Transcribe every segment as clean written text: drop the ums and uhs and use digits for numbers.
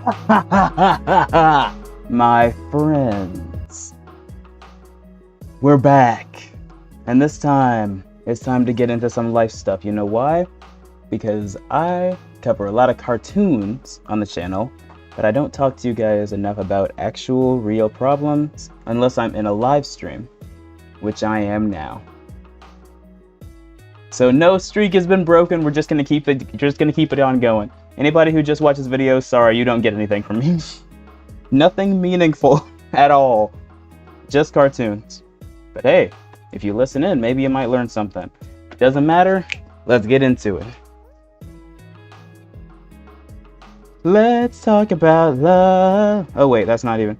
My friends, we're back. And this time, it's time to get into some life stuff. You know why? Because I cover a lot of cartoons on the channel, but I don't talk to you guys enough about actual real problems unless I'm in a live stream, which I am now. So no streak has been broken. We're just gonna keep it on going. Anybody who just watches videos, sorry, you don't get anything from me. Nothing meaningful at all. Just cartoons. But hey, if you listen in, maybe you might learn something. Doesn't matter. Let's get into it. Let's talk about love. Oh wait, that's not even.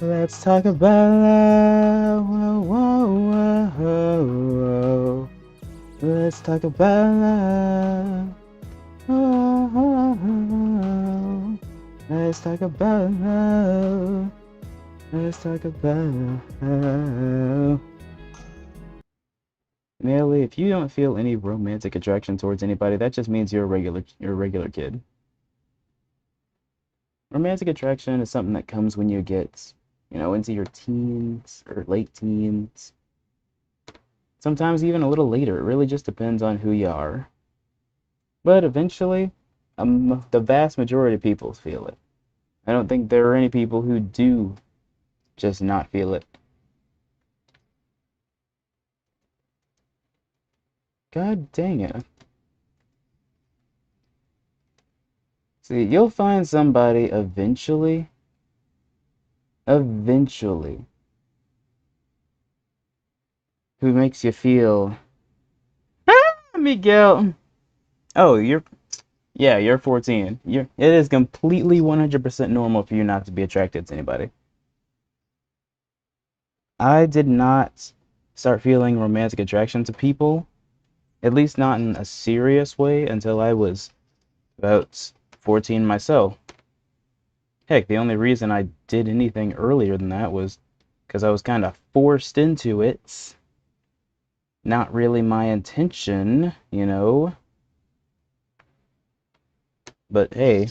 Let's talk about love. Whoa, whoa, whoa, whoa. Let's talk about love. Oh, oh, oh. Let's talk about love. Let's talk about love. Nelly, if you don't feel any romantic attraction towards anybody, that just means you're a regular kid. Romantic attraction is something that comes when you get, into your teens or late teens. Sometimes even a little later. It really just depends on who you are. But eventually, the vast majority of people feel it. I don't think there are any people who do just not feel it. God dang it. See, you'll find somebody eventually, who makes you feel, Miguel. Oh, you're 14. It is completely 100% normal for you not to be attracted to anybody. I did not start feeling romantic attraction to people, at least not in a serious way, until I was about 14 myself. Heck, the only reason I did anything earlier than that was because I was kind of forced into it. Not really my intention, But hey,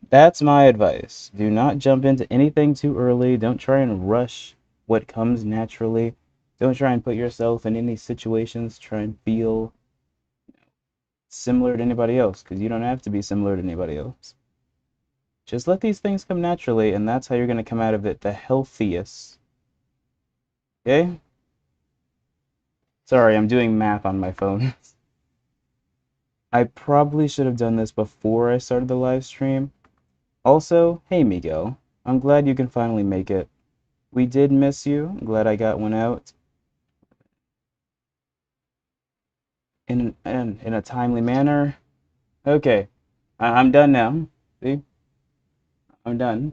that's my advice. Do not jump into anything too early. Don't try and rush what comes naturally. Don't try and put yourself in any situations. Try and feel similar to anybody else, because you don't have to be similar to anybody else. Just let these things come naturally, and that's how you're going to come out of it the healthiest. Okay? Sorry, I'm doing math on my phone. I probably should have done this before I started the live stream. Also, hey Miguel, I'm glad you can finally make it. We did miss you. I'm glad I got one out in a timely manner. Okay, I'm done now. See? I'm done.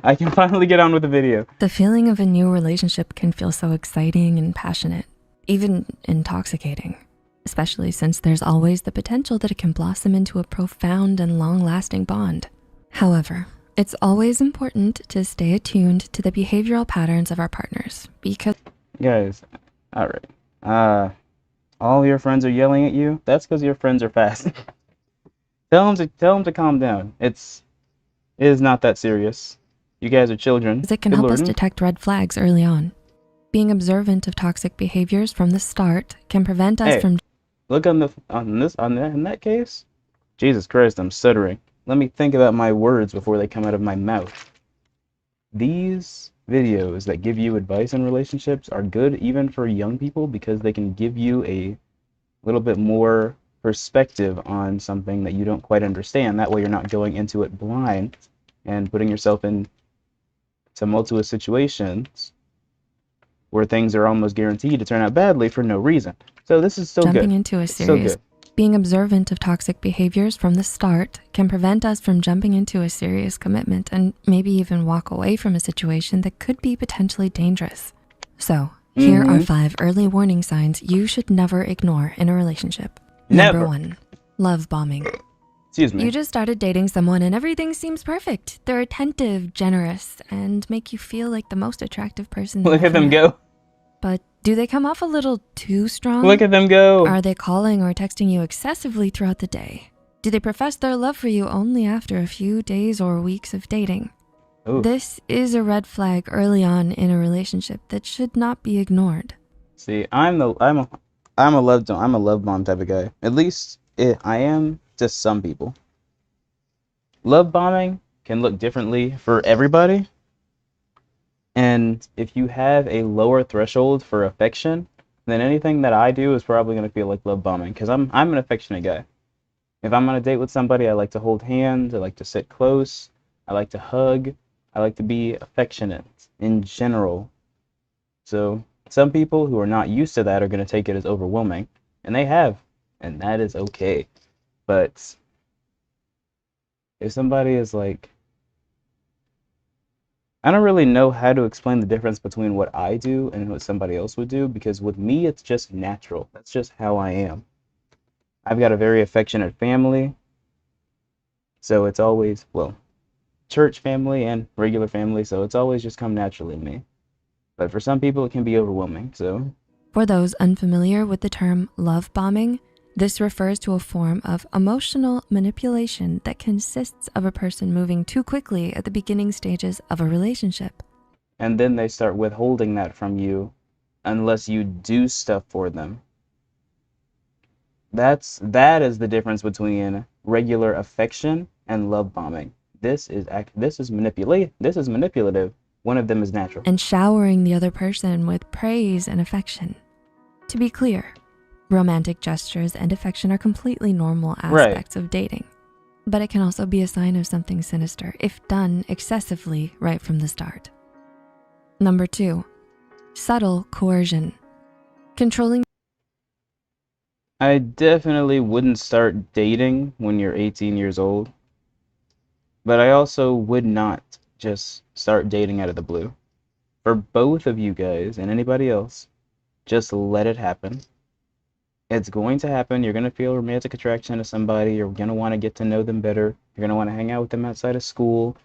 I can finally get on with the video. The feeling of a new relationship can feel so exciting and passionate, even intoxicating, especially since there's always the potential that it can blossom into a profound and long-lasting bond. However, it's always important to stay attuned to the behavioral patterns of our partners because— Guys, all right. All your friends are yelling at you. That's because your friends are fast. Tell them to calm down. It is not that serious. You guys are children. it can help us detect red flags early on. Being observant of toxic behaviors from the start can prevent us from— Look in that case. Jesus Christ, I'm stuttering. Let me think about my words before they come out of my mouth. These videos that give you advice in relationships are good even for young people because they can give you a little bit more perspective on something that you don't quite understand. That way you're not going into it blind and putting yourself in tumultuous situations where things are almost guaranteed to turn out badly for no reason. So this is still good. Jumping into a serious— Being observant of toxic behaviors from the start can prevent us from jumping into a serious commitment and maybe even walk away from a situation that could be potentially dangerous. So here are 5 early warning signs you should never ignore in a relationship. Never. Number 1, love bombing. Excuse me. You just started dating someone and everything seems perfect. They're attentive, generous, and make you feel like the most attractive person. Look at them go. But do they come off a little too strong? Look at them go. Are they calling or texting you excessively throughout the day? Do they profess their love for you only after a few days or weeks of dating? Ooh. This is a red flag early on in a relationship that should not be ignored. See, I'm a love bomb type of guy. At least I am to some people. Love bombing can look differently for everybody. And if you have a lower threshold for affection, then anything that I do is probably going to feel like love bombing, because I'm an affectionate guy. If I'm on a date with somebody, I like to hold hands, I like to sit close, I like to hug, I like to be affectionate in general. So some people who are not used to that are going to take it as overwhelming, and they have, and that is okay. But if somebody is like, I don't really know how to explain the difference between what I do and what somebody else would do, because with me, it's just natural. That's just how I am. I've got a very affectionate family, so it's always, well, church family and regular family, so it's always just come naturally to me. But for some people, it can be overwhelming, so. For those unfamiliar with the term love bombing, this refers to a form of emotional manipulation that consists of a person moving too quickly at the beginning stages of a relationship. And then they start withholding that from you unless you do stuff for them. That is the difference between regular affection and love bombing. This is manipulative. One of them is natural. And showering the other person with praise and affection. To be clear, romantic gestures and affection are completely normal aspects of dating. But it can also be a sign of something sinister if done excessively right from the start. Number 2, subtle coercion. Controlling. I definitely wouldn't start dating when you're 18 years old. But I also would not just start dating out of the blue. For both of you guys and anybody else, just let it happen. It's going to happen. You're going to feel romantic attraction to somebody. You're going to want to get to know them better. You're going to want to hang out with them outside of school.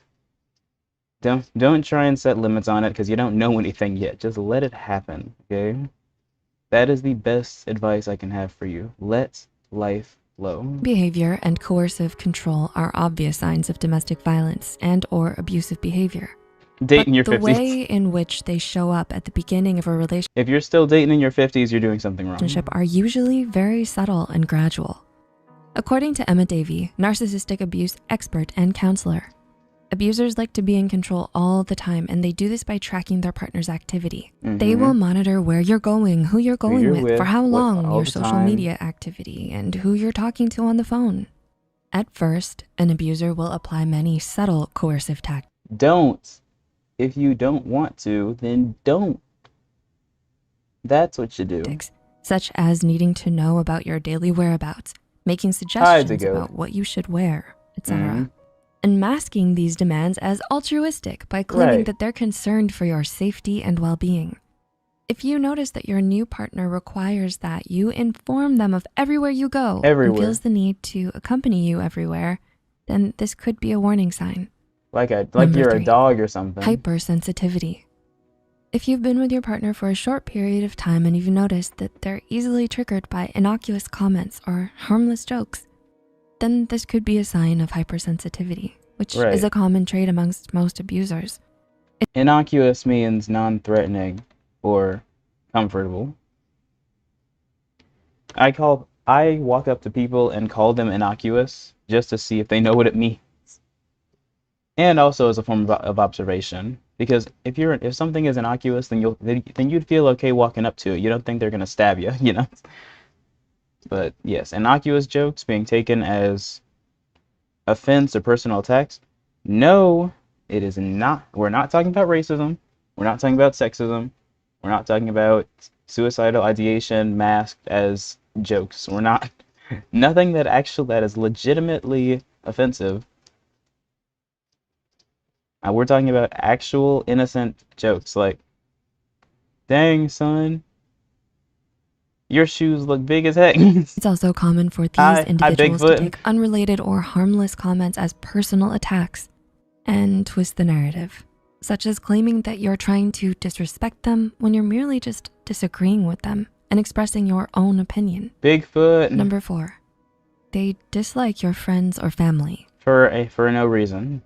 Don't try and set limits on it because you don't know anything yet. Just let it happen, okay? That is the best advice I can have for you. Let life flow. Behavior and coercive control are obvious signs of domestic violence and or abusive behavior. Date in your the 50s. way in which they show up at the beginning of a relationship If you're still dating in your 50s, you're doing something wrong. are usually very subtle and gradual. According to Emma Davey, narcissistic abuse expert and counselor, abusers like to be in control all the time, and they do this by tracking their partner's activity. They will monitor where you're going, who you're going with, for how long, your social media activity, and who you're talking to on the phone. At first, an abuser will apply many subtle coercive tactics. Don't. If you don't want to, then don't. That's what you do. Such as needing to know about your daily whereabouts, making suggestions about what you should wear, etc. And masking these demands as altruistic by claiming that they're concerned for your safety and well-being. If you notice that your new partner requires that you inform them of everywhere you go and feels the need to accompany you everywhere, then this could be a warning sign. Like you're a dog or something. Hypersensitivity. If you've been with your partner for a short period of time and you've noticed that they're easily triggered by innocuous comments or harmless jokes, then this could be a sign of hypersensitivity, which is a common trait amongst most abusers. Innocuous means non-threatening or comfortable. I walk up to people and call them innocuous just to see if they know what it means. And also as a form of observation, because if something is innocuous, then you'd feel okay walking up to it. You don't think they're gonna stab you, you know. But yes, innocuous jokes being taken as offense or personal attacks. No, it is not. We're not talking about racism. We're not talking about sexism. We're not talking about suicidal ideation masked as jokes. We're not. Nothing that is legitimately offensive. We're talking about actual innocent jokes like, dang, son, your shoes look big as heck. It's also common for these individuals to take unrelated or harmless comments as personal attacks and twist the narrative, such as claiming that you're trying to disrespect them when you're merely just disagreeing with them and expressing your own opinion. Bigfoot. Number 4, they dislike your friends or family. For no reason.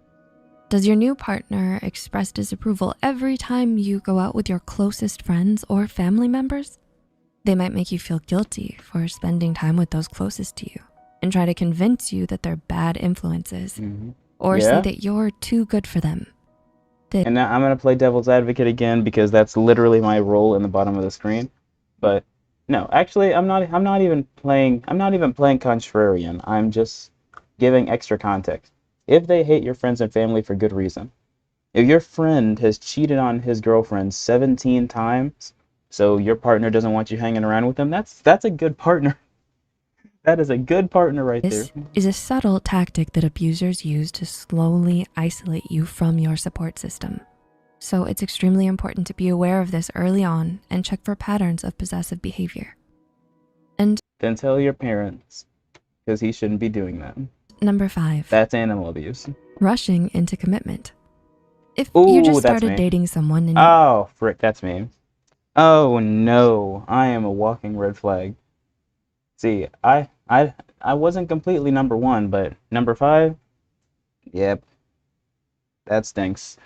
Does your new partner express disapproval every time you go out with your closest friends or family members? They might make you feel guilty for spending time with those closest to you and try to convince you that they're bad influences or say that you're too good for them. And now I'm gonna play devil's advocate again because that's literally my role in the bottom of the screen. But no, actually, I'm not even playing contrarian. I'm just giving extra context. If they hate your friends and family for good reason, if your friend has cheated on his girlfriend 17 times, so your partner doesn't want you hanging around with him, that's a good partner. That is a good partner right there. This is a subtle tactic that abusers use to slowly isolate you from your support system. So it's extremely important to be aware of this early on and check for patterns of possessive behavior. And then tell your parents, because he shouldn't be doing that. Number 5. That's animal abuse. Rushing into commitment. If you just started dating someone and oh, frick, that's me. Oh no, I am a walking red flag. See, I wasn't completely number 1, but number 5, yep, that stinks.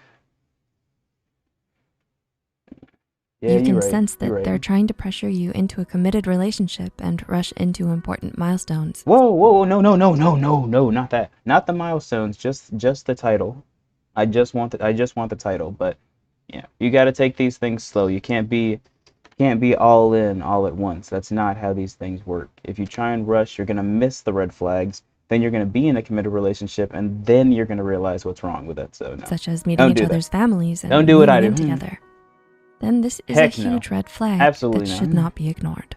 Yeah, you can sense that they're trying to pressure you into a committed relationship and rush into important milestones. Whoa, no, not that. Not the milestones, just the title. I just want the title, but yeah, you got to take these things slow. You can't be all in all at once. That's not how these things work. If you try and rush, you're going to miss the red flags. Then you're going to be in a committed relationship, and then you're going to realize what's wrong with it. So no. Such as meeting each other's families and don't do what I do. Together. Then this is a huge red flag that should not be ignored.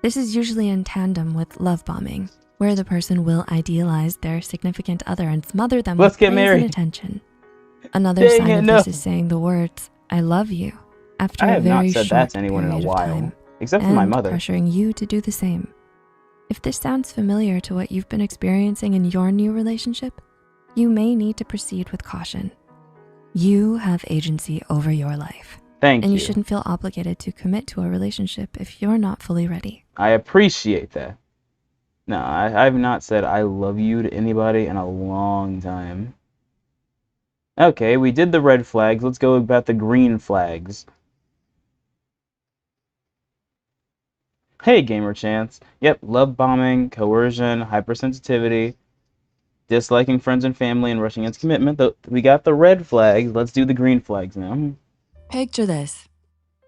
This is usually in tandem with love bombing, where the person will idealize their significant other and smother them with praise and attention. Another sign of this is saying the words, "I love you," after a very short period of time, except for my mother, pressuring you to do the same. If this sounds familiar to what you've been experiencing in your new relationship, you may need to proceed with caution. You have agency over your life. And you shouldn't feel obligated to commit to a relationship if you're not fully ready. I appreciate that. No, I've not said I love you to anybody in a long time. Okay, we did the red flags. Let's go about the green flags. Hey, Gamer Chance. Yep, love bombing, coercion, hypersensitivity, disliking friends and family, and rushing into commitment. We got the red flags. Let's do the green flags now. Picture this.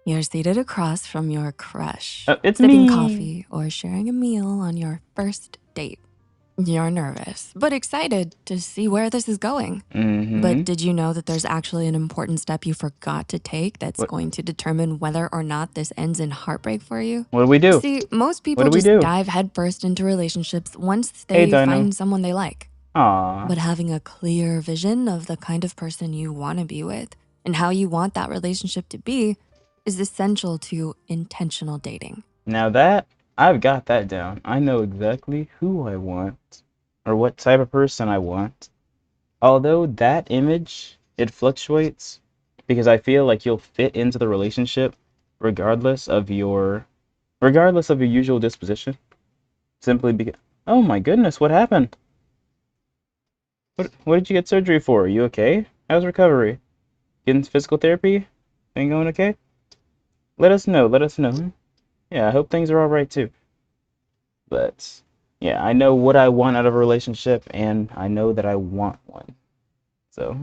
You're seated across from your crush, it's sipping me. coffee or sharing a meal on your first date. You're nervous, but excited to see where this is going. But did you know that there's actually an important step you forgot to take that's going to determine whether or not this ends in heartbreak for you? What do we do? See, most people just dive headfirst into relationships once they find someone they like. Aww. But having a clear vision of the kind of person you want to be with and how you want that relationship to be is essential to intentional dating. Now that, I've got that down. I know exactly who I want or what type of person I want. Although that image, it fluctuates because I feel like you'll fit into the relationship regardless of your usual disposition. Simply because, oh my goodness, what happened? What did you get surgery for? Are you okay? How's recovery? Getting physical therapy? Thing going okay? Let us know. Yeah, I hope things are all right too. But yeah, I know what I want out of a relationship, and I know that I want one. So.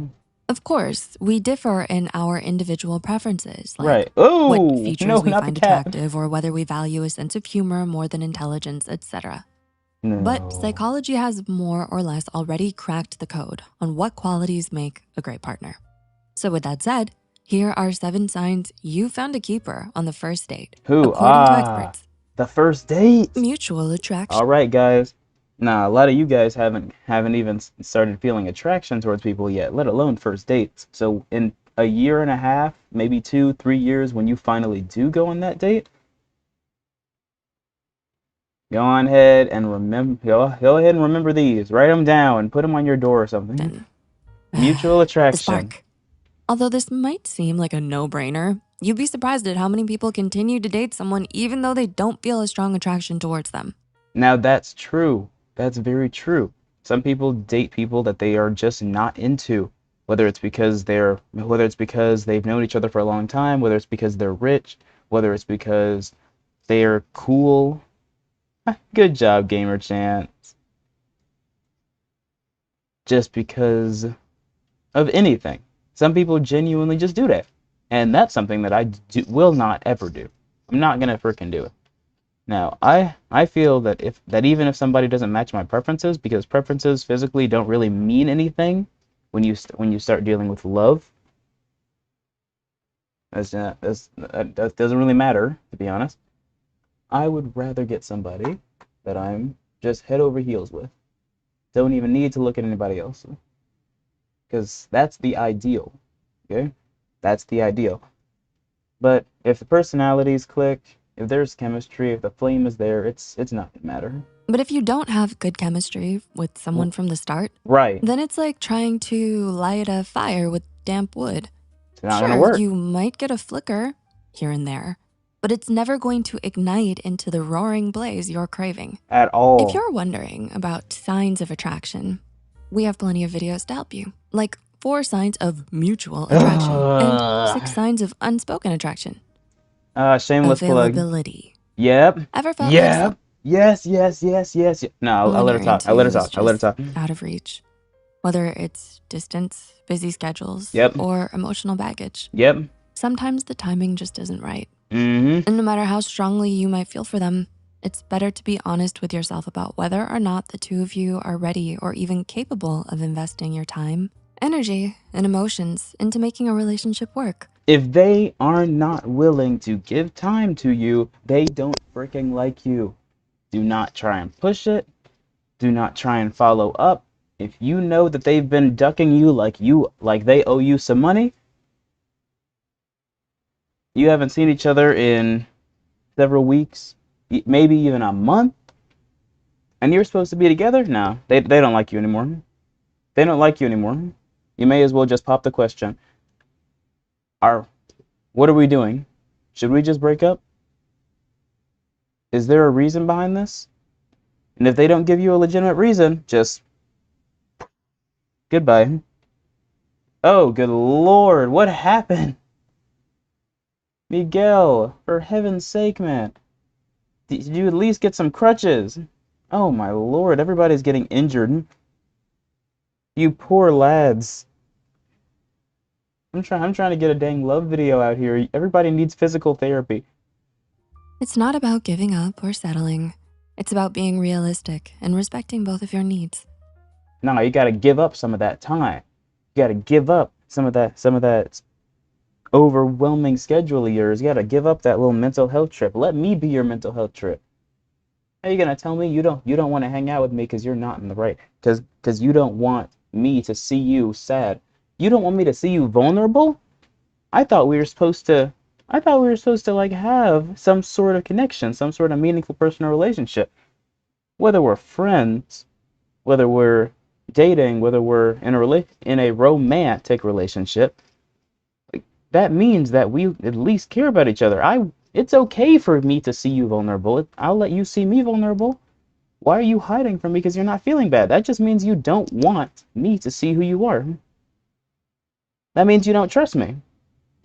Of course, we differ in our individual preferences, like right. Oh, what features we find attractive or whether we value a sense of humor more than intelligence, etc. No. But psychology has more or less already cracked the code on what qualities make a great partner. So with that said, here are 7 signs you found a keeper on the first date, according to experts. The first date. Mutual attraction. All right, guys. Nah, a lot of you guys haven't even started feeling attraction towards people yet, let alone first dates. So in a year and a half, maybe 2, 3 years, when you finally do go on that date, go ahead and remember these. Write them down and put them on your door or something. Mutual attraction. The spark. Although this might seem like a no-brainer, you'd be surprised at how many people continue to date someone even though they don't feel a strong attraction towards them. Now that's true. That's very true. Some people date people that they are just not into, whether it's because they've known each other for a long time, whether it's because they're rich, whether it's because they're cool. Good job, Gamer Chance. Just because of anything. Some people genuinely just do that. And that's something that will not ever do. I'm not gonna freaking do it. Now, I feel that even if somebody doesn't match my preferences, because preferences physically don't really mean anything when you start dealing with love. That doesn't really matter, to be honest. I would rather get somebody that I'm just head over heels with. Don't even need to look at anybody else. Because that's the ideal. Okay? That's the ideal. But if the personalities click, if there's chemistry, if the flame is there, it's not gonna matter. But if you don't have good chemistry with someone from the start, Right. then it's like trying to light a fire with damp wood. It's not gonna Sure, work you might get a flicker here and there, but it's never going to ignite into the roaring blaze you're craving. at If all. you're wondering about signs of attraction, we have plenty of videos to help you, like 4 signs of mutual attraction and 6 signs of unspoken attraction. Shameless plug. Availability. Yep. Ever felt like Yep. Yes. No, I'll someone let her you're talk. I'll into let her is talk. I'll let her just talk. out of reach? Whether it's distance, busy schedules, Yep. or emotional baggage, Yep. sometimes the timing just isn't right. Mm-hmm. And no matter how strongly you might feel for them, it's better to be honest with yourself about whether or not the two of you are ready or even capable of investing your time, energy, and emotions into making a relationship work. If they are not willing to give time to you, they don't freaking like you. Do not try and push it. Do not try and follow up. If you know that they've been ducking you like they owe you some money, you haven't seen each other in several weeks, maybe even a month, and you're supposed to be together? No, they don't like you anymore. They don't like you anymore. You may as well just pop the question. What are we doing? Should we just break up? Is there a reason behind this? And if they don't give you a legitimate reason, just goodbye. Oh, good Lord, what happened? Miguel, for heaven's sake, man. Did you at least get some crutches? Oh my Lord, everybody's getting injured. You poor lads. I'm trying to get a dang love video out here. Everybody needs physical therapy. It's not about giving up or settling. It's about being realistic and respecting both of your needs. No, you gotta give up some of that time. You gotta give up some of that overwhelming schedule of yours. You gotta give up that little mental health trip. Let me be your mental health trip. Are you gonna tell me you don't want to hang out with me because you're not in the right? Because you don't want me to see you sad. You don't want me to see you vulnerable? I thought we were supposed to like have some sort of connection, some sort of meaningful personal relationship. Whether we're friends, whether we're dating, whether we're in a romantic relationship, like, that means that we at least care about each other. It's okay for me to see you vulnerable. I'll let you see me vulnerable. Why are you hiding from me because you're not feeling bad? That just means you don't want me to see who you are. That means you don't trust me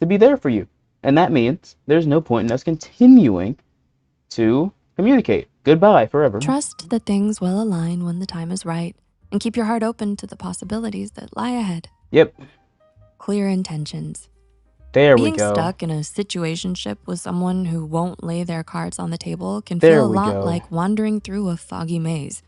to be there for you. And that means there's no point in us continuing to communicate. Goodbye forever. Trust that things will align when the time is right, and keep your heart open to the possibilities that lie ahead. Yep. Clear intentions. There we Being go. stuck in a situationship with someone who won't lay their cards on the table can There feel a we lot go. like wandering through a foggy maze.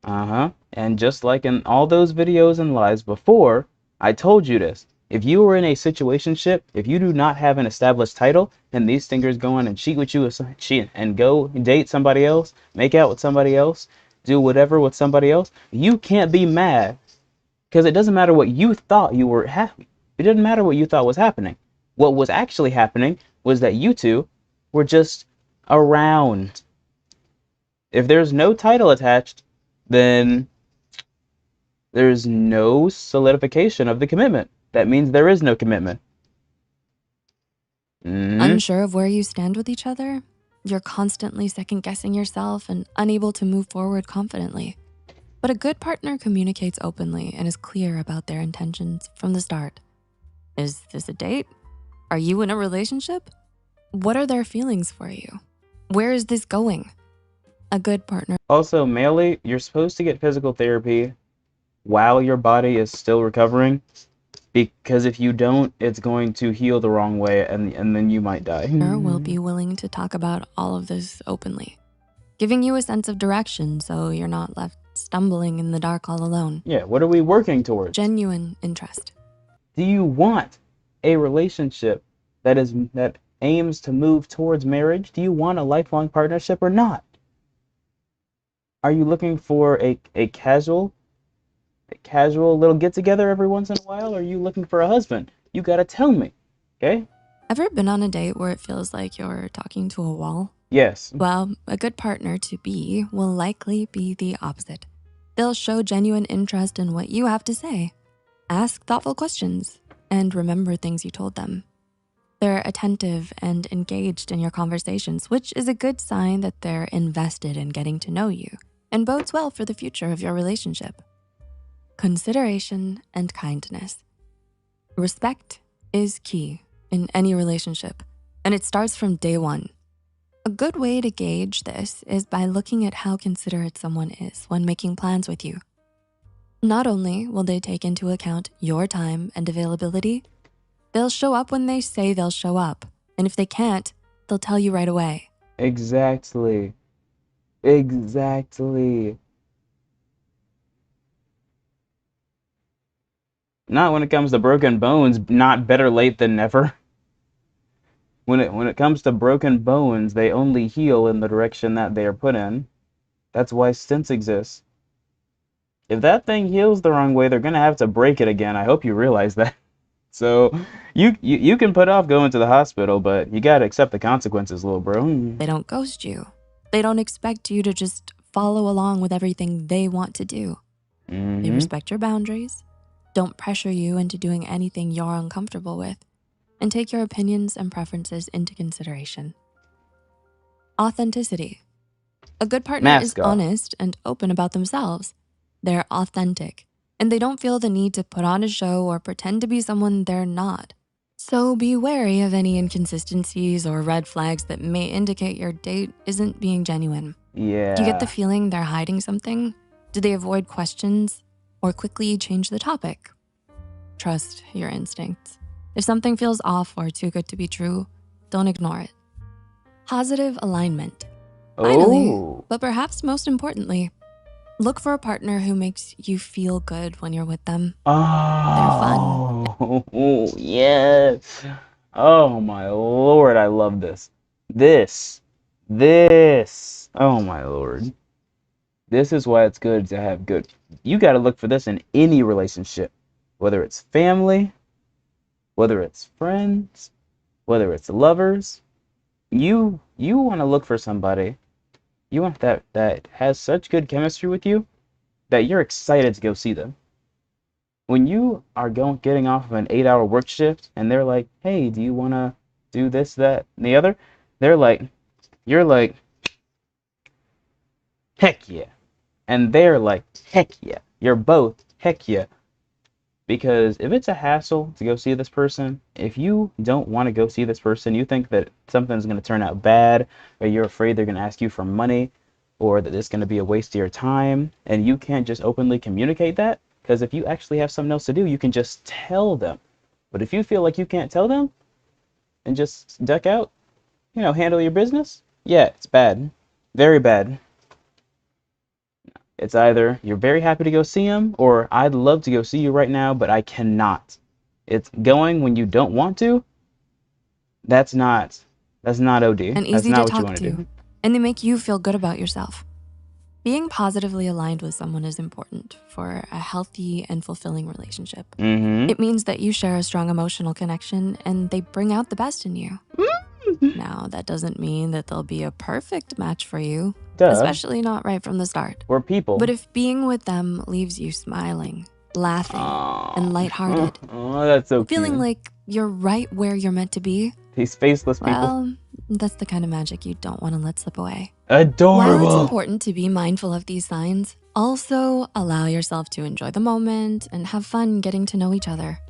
And just like in all those videos and lives before, I told you this. If you are in a situationship, if you do not have an established title, and these stingers go on and cheat with you and go date somebody else, make out with somebody else, do whatever with somebody else, you can't be mad. Because it doesn't matter what you thought you were happy. It didn't matter what you thought was happening. What was actually happening was that you two were just around. If there's no title attached, then there's no solidification of the commitment. That means there is no commitment. Unsure of where you stand with each other? You're constantly second guessing yourself and unable to move forward confidently. But a good partner communicates openly and is clear about their intentions from the start. Is this a date? Are you in a relationship? What are their feelings for you? Where is this going? A good partner. Also, mainly, you're supposed to get physical therapy while your body is still recovering, because if you don't, it's going to heal the wrong way, and then you might die. Will be willing to talk about all of this openly, giving you a sense of direction so you're not left stumbling in the dark all alone. Yeah, what are we working towards? Genuine interest. Do you want a relationship that aims to move towards marriage? Do you want a lifelong partnership or not? Are you looking for a casual little get together every once in a while, or are you looking for a husband? You gotta tell me, okay? Ever been on a date where it feels like you're talking to a wall? Yes. Well, a good partner to be will likely be the opposite. They'll show genuine interest in what you have to say, ask thoughtful questions, and remember things you told them. They're attentive and engaged in your conversations, which is a good sign that they're invested in getting to know you and bodes well for the future of your relationship. Consideration and kindness. Respect is key in any relationship, and it starts from day one. A good way to gauge this is by looking at how considerate someone is when making plans with you. Not only will they take into account your time and availability, they'll show up when they say they'll show up. And if they can't, they'll tell you right away. Exactly. Not when it comes to broken bones, not better late than never. When it comes to broken bones, they only heal in the direction that they are put in. That's why stents exist. If that thing heals the wrong way, they're gonna have to break it again. I hope you realize that. So you can put off going to the hospital, but you gotta accept the consequences, little bro. They don't ghost you. They don't expect you to just follow along with everything they want to do. They respect your boundaries, don't pressure you into doing anything you're uncomfortable with, and take your opinions and preferences into consideration. Authenticity. A good partner is honest and open about themselves. They're authentic, and they don't feel the need to put on a show or pretend to be someone they're not. So be wary of any inconsistencies or red flags that may indicate your date isn't being genuine. Yeah. Do you get the feeling they're hiding something? Do they avoid questions or quickly change the topic? Trust your instincts. If something feels off or too good to be true, don't ignore it. Positive alignment. Finally, but perhaps most importantly, look for a partner who makes you feel good when you're with them. They're fun. Oh, yes. Oh my Lord, I love this. This. Oh my Lord. This is why it's good to have good. You got to look for this in any relationship, whether it's family, whether it's friends, whether it's lovers. You want to look for somebody. You want that has such good chemistry with you that you're excited to go see them. When you are getting off of an 8-hour work shift and they're like, hey, do you want to do this, that, and the other? You're like, heck yeah. And they're like, heck yeah. You're both, heck yeah. Because if it's a hassle to go see this person, if you don't want to go see this person, you think that something's going to turn out bad, or you're afraid they're going to ask you for money, or that it's going to be a waste of your time, and you can't just openly communicate that, because if you actually have something else to do, you can just tell them. But if you feel like you can't tell them and just duck out, handle your business, yeah, it's bad. Very bad. It's either you're very happy to go see him, or I'd love to go see you right now, but I cannot. It's going when you don't want to. That's not OD. And easy That's not to what you talk want to do. And they make you feel good about yourself. Being positively aligned with someone is important for a healthy and fulfilling relationship. It means that you share a strong emotional connection and they bring out the best in you. Now, that doesn't mean that they'll be a perfect match for you, especially not right from the start. We're people. But if being with them leaves you smiling, laughing, and lighthearted, oh, that's so feeling cute. like you're right where you're meant to be, These faceless people. well, That's the kind of magic you don't want to let slip away. Adorable. While it's important to be mindful of these signs, also allow yourself to enjoy the moment and have fun getting to know each other.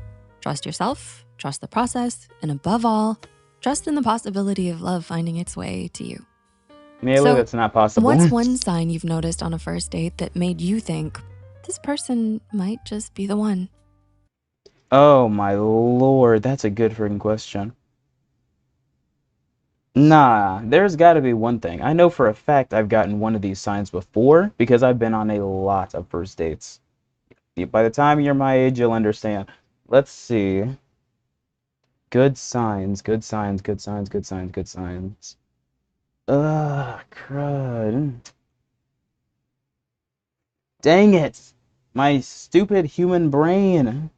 Trust yourself, trust the process, and above all, trust in the possibility of love finding its way to you. Maybe that's not possible. What's one sign you've noticed on a first date that made you think this person might just be the one? Oh my lord, that's a good freaking question. Nah, there's got to be one thing. I know for a fact I've gotten one of these signs before because I've been on a lot of first dates. By the time you're my age, you'll understand. Let's see. Good signs, good signs, good signs, good signs, good signs. Ugh, crud. Dang it! My stupid human brain.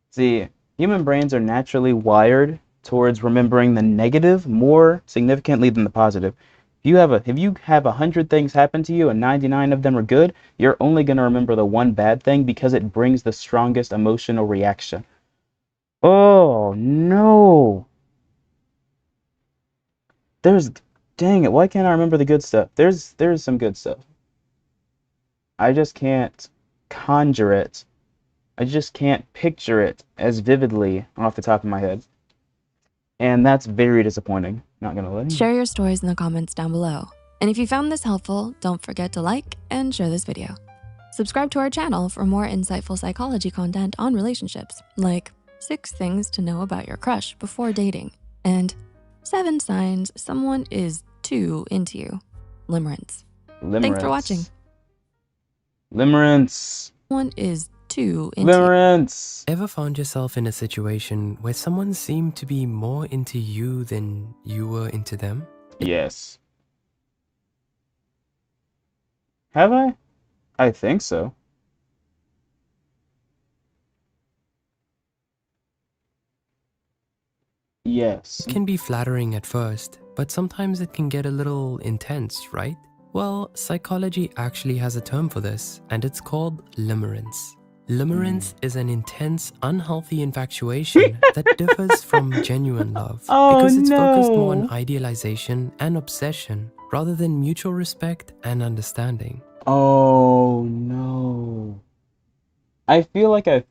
See, human brains are naturally wired towards remembering the negative more significantly than the positive. If you have 100 things happen to you and 99 of them are good, you're only going to remember the one bad thing because it brings the strongest emotional reaction. Oh no. Dang it, why can't I remember the good stuff? There's some good stuff. I just can't conjure it. I just can't picture it as vividly off the top of my head. And that's very disappointing. Not gonna lie. Share your stories in the comments down below. And if you found this helpful, don't forget to like and share this video. Subscribe to our channel for more insightful psychology content on relationships, like 6 things to know about your crush before dating, and 7 signs someone is too into you. Limerence. Thanks for watching. Limerence. One is too into Limerence. Ever found yourself in a situation where someone seemed to be more into you than you were into them? Yes. Have I? I think so. Yes. It can be flattering at first, but sometimes it can get a little intense, right? Well, psychology actually has a term for this, and it's called limerence. Limerence is an intense, unhealthy infatuation that differs from genuine love because it's focused more on idealization and obsession rather than mutual respect and understanding. Oh no. I feel like I've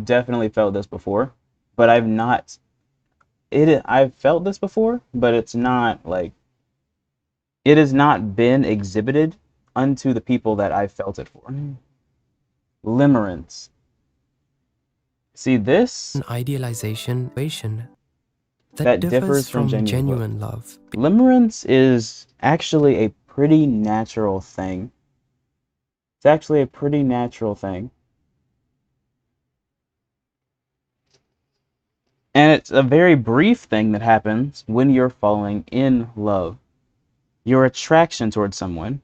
definitely felt this before, but I've felt this before, but it's not like it has not been exhibited unto the people that I've felt it for. Limerence. See this? An idealization that differs from genuine love. Limerence is actually a pretty natural thing. It's actually a pretty natural thing. And it's a very brief thing that happens when you're falling in love. Your attraction towards someone.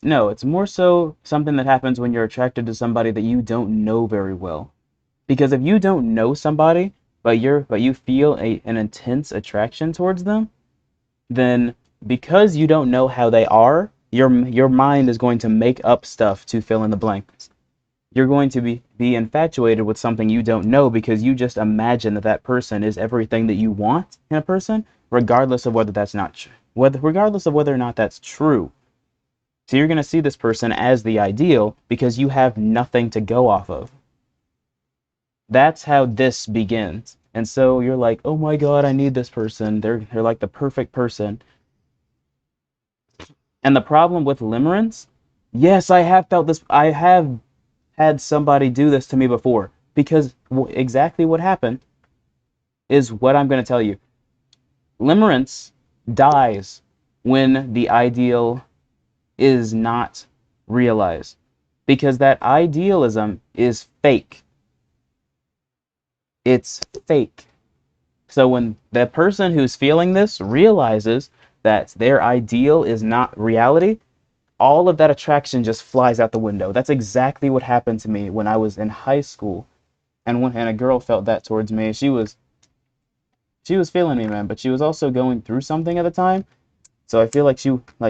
No, it's more so something that happens when you're attracted to somebody that you don't know very well. Because if you don't know somebody, but you feel an intense attraction towards them, then because you don't know how they are, your mind is going to make up stuff to fill in the blanks. You're going to be infatuated with something you don't know because you just imagine that person is everything that you want in a person, regardless of whether that's not regardless of whether or not that's true. So you're going to see this person as the ideal because you have nothing to go off of. That's how this begins. And so you're like, oh my God, I need this person. They're like the perfect person. And the problem with limerence, yes, I have felt this. I have had somebody do this to me before because exactly what happened is what I'm going to tell you. Limerence dies when the ideal is not realized because that idealism is fake. It's fake. So when the person who's feeling this realizes that their ideal is not reality, all of that attraction just flies out the window. That's exactly what happened to me when I was in high school. And a girl felt that towards me. She was feeling me, man, but she was also going through something at the time. So I feel like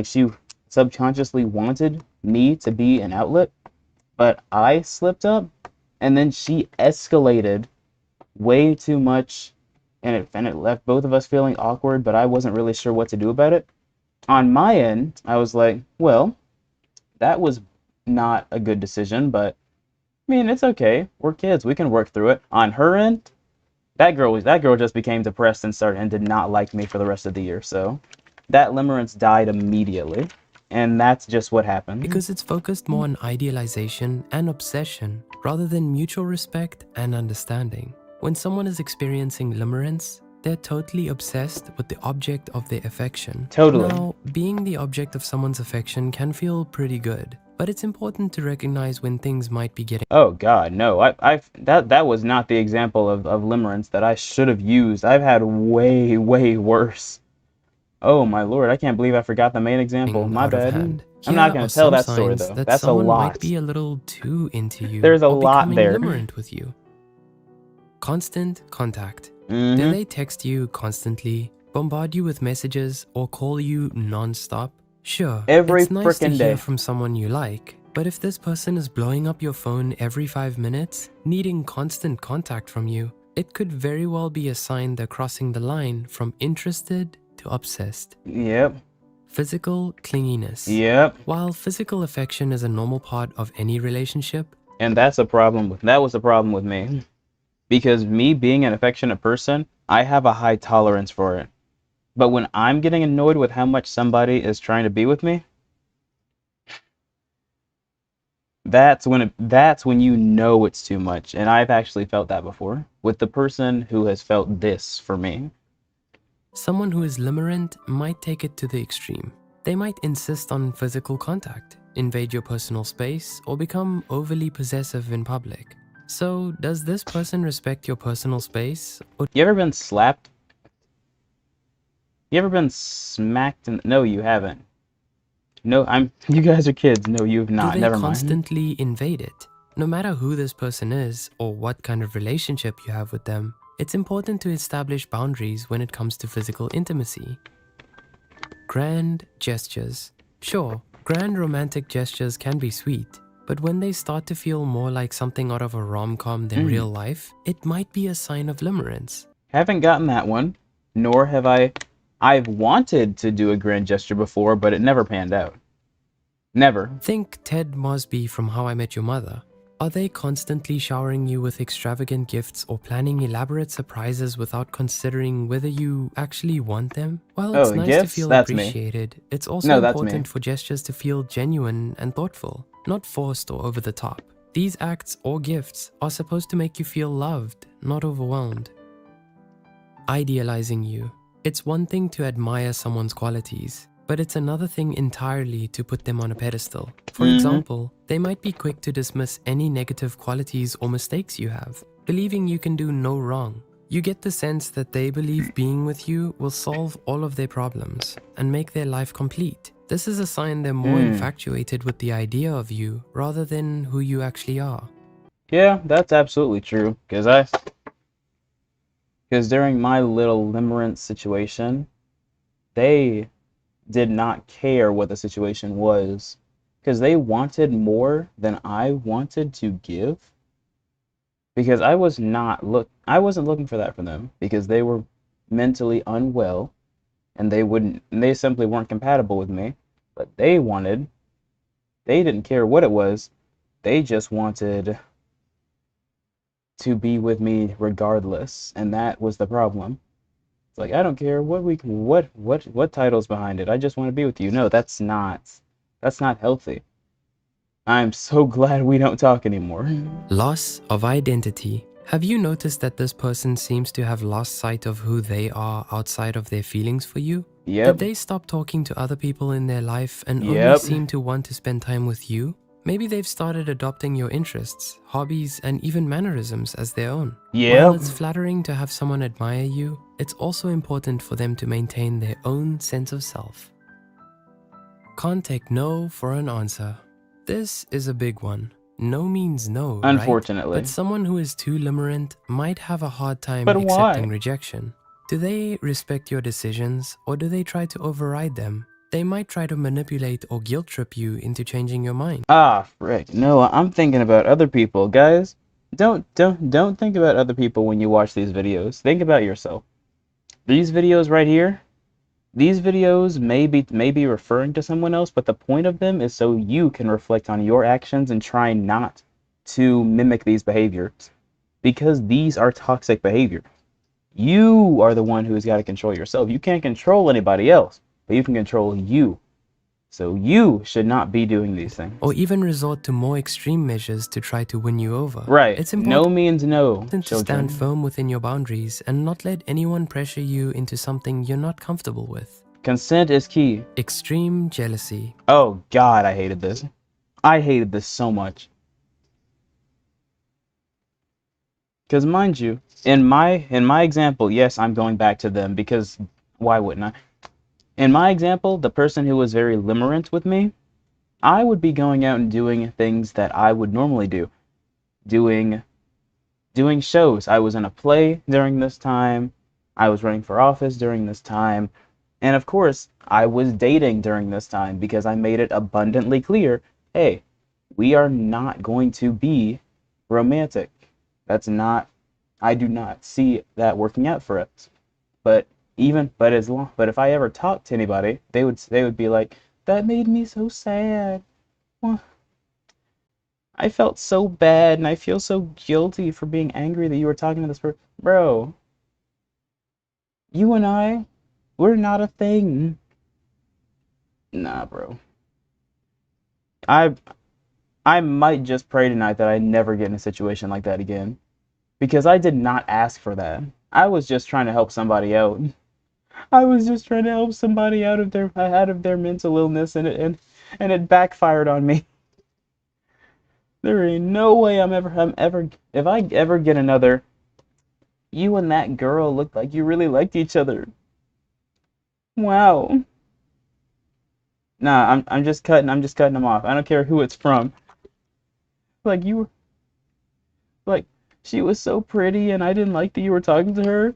she subconsciously wanted me to be an outlet, but I slipped up, and then she escalated way too much, and it left both of us feeling awkward, but I wasn't really sure what to do about it. On my end, I was like, well, that was not a good decision, but I mean, it's okay. We're kids. We can work through it. On her end, that girl just became depressed and did not like me for the rest of the year. So that limerence died immediately, and that's just what happened. Because it's focused more on idealization and obsession rather than mutual respect and understanding. When someone is experiencing limerence, they're totally obsessed with the object of their affection. Totally. Now, being the object of someone's affection can feel pretty good, but it's important to recognize when things might be getting... Oh God, no! That was not the example of limerence that I should have used. I've had way worse. Oh my lord! I can't believe I forgot the main example. My out of bad. hand. I'm not gonna tell that story Signs though. that That's a someone lot. might be a little too into you. There's a or lot becoming there. limerent with you. Constant contact. Mhm. Do they text you constantly, bombard you with messages, or call you non-stop? Sure, Every it's nice to frickin' hear day. from someone you like, but if this person is blowing up your phone every 5 minutes, needing constant contact from you, it could very well be a sign they're crossing the line from interested to obsessed. Yep. Physical clinginess. Yep. While physical affection is a normal part of any relationship, And that was the problem with me. Because me being an affectionate person, I have a high tolerance for it. But when I'm getting annoyed with how much somebody is trying to be with me, that's when you know it's too much. And I've actually felt that before with the person who has felt this for me. someone who is limerent might take it to the extreme. They might insist on physical contact, invade your personal space, or become overly possessive in public. So, does this person respect your personal space? Or You ever been slapped? You ever been smacked in... No, you haven't. No, you guys are kids. No, you've not. do they Never mind. constantly invade it? No matter who this person is or what kind of relationship you have with them, it's important to establish boundaries when it comes to physical intimacy. Grand gestures. Sure, grand romantic gestures can be sweet, but when they start to feel more like something out of a rom-com than real life, it might be a sign of limerence. Haven't gotten that one, nor have I. I've wanted to do a grand gesture before, but it never panned out. Never. Think Ted Mosby from How I Met Your Mother. Are they constantly showering you with extravagant gifts or planning elaborate surprises without considering whether you actually want them? While it's Oh, nice gifts? to feel That's me. appreciated, it's also No, that's me. important for gestures to feel genuine and thoughtful, not forced or over the top. These acts or gifts are supposed to make you feel loved, not overwhelmed. Idealizing you. It's one thing to admire someone's qualities, but it's another thing entirely to put them on a pedestal. For example, they might be quick to dismiss any negative qualities or mistakes you have, believing you can do no wrong. You get the sense that they believe being with you will solve all of their problems and make their life complete. This is a sign they're more infatuated with the idea of you rather than who you actually are. Yeah, that's absolutely true. Because during my little limerence situation, they did not care what the situation was, because they wanted more than I wanted to give. Because I wasn't looking for that from them, because they were mentally unwell and they simply weren't compatible with me. But they didn't care what it was. They just wanted to be with me regardless, and that was the problem. It's like, I don't care what title's behind it. I just want to be with you. No, that's not healthy. I'm so glad we don't talk anymore. Loss of identity. Have you noticed that this person seems to have lost sight of who they are outside of their feelings for you? Yep. Did they stop talking to other people in their life and only Yep. seem to want to spend time with you? Maybe they've started adopting your interests, hobbies, and even mannerisms as their own. Yep. While it's flattering to have someone admire you, it's also important for them to maintain their own sense of self. Can't take no for an answer. This is a big one. No means no, Unfortunately. right? But someone who is too limerent might have a hard time But accepting why? rejection. Do they respect your decisions, or do they try to override them? They might try to manipulate or guilt trip you into changing your mind. Ah, frick. No, I'm thinking about other people, guys. don't think about other people when you watch these videos. Think about yourself. These videos right here, these videos may be referring to someone else, but the point of them is so you can reflect on your actions and try not to mimic these behaviors, because these are toxic behavior. You are the one who's got to control yourself. You can't control anybody else, but you can control you. So you should not be doing these things. or even resort to more extreme measures to try to win you over. Right. It's No important means no, to children. stand firm within your boundaries and not let anyone pressure you into something you're not comfortable with. Consent is key. Extreme jealousy. Oh God, I hated this. I hated this so much. Because mind you, in my example, yes, I'm going back to them because why wouldn't I? In my example, the person who was very limerent with me, I would be going out and doing things that I would normally do. Doing shows. I was in a play during this time. I was running for office during this time. And of course, I was dating during this time because I made it abundantly clear, hey, we are not going to be romantic. I do not see that working out for us. But if I ever talked to anybody, they would be like, that made me so sad. Well, I felt so bad and I feel so guilty for being angry that you were talking to this person. Bro, you and I, we're not a thing. Nah, bro. I might just pray tonight that I never get in a situation like that again. Because I did not ask for that. I was just trying to help somebody out. I was just trying to help somebody out of their mental illness, and it backfired on me. There ain't no way I'm ever if I ever get another, you and that girl looked like you really liked each other. Wow. Nah, I'm just cutting them off. I don't care who it's from. Like you were like she was so pretty and I didn't like that you were talking to her.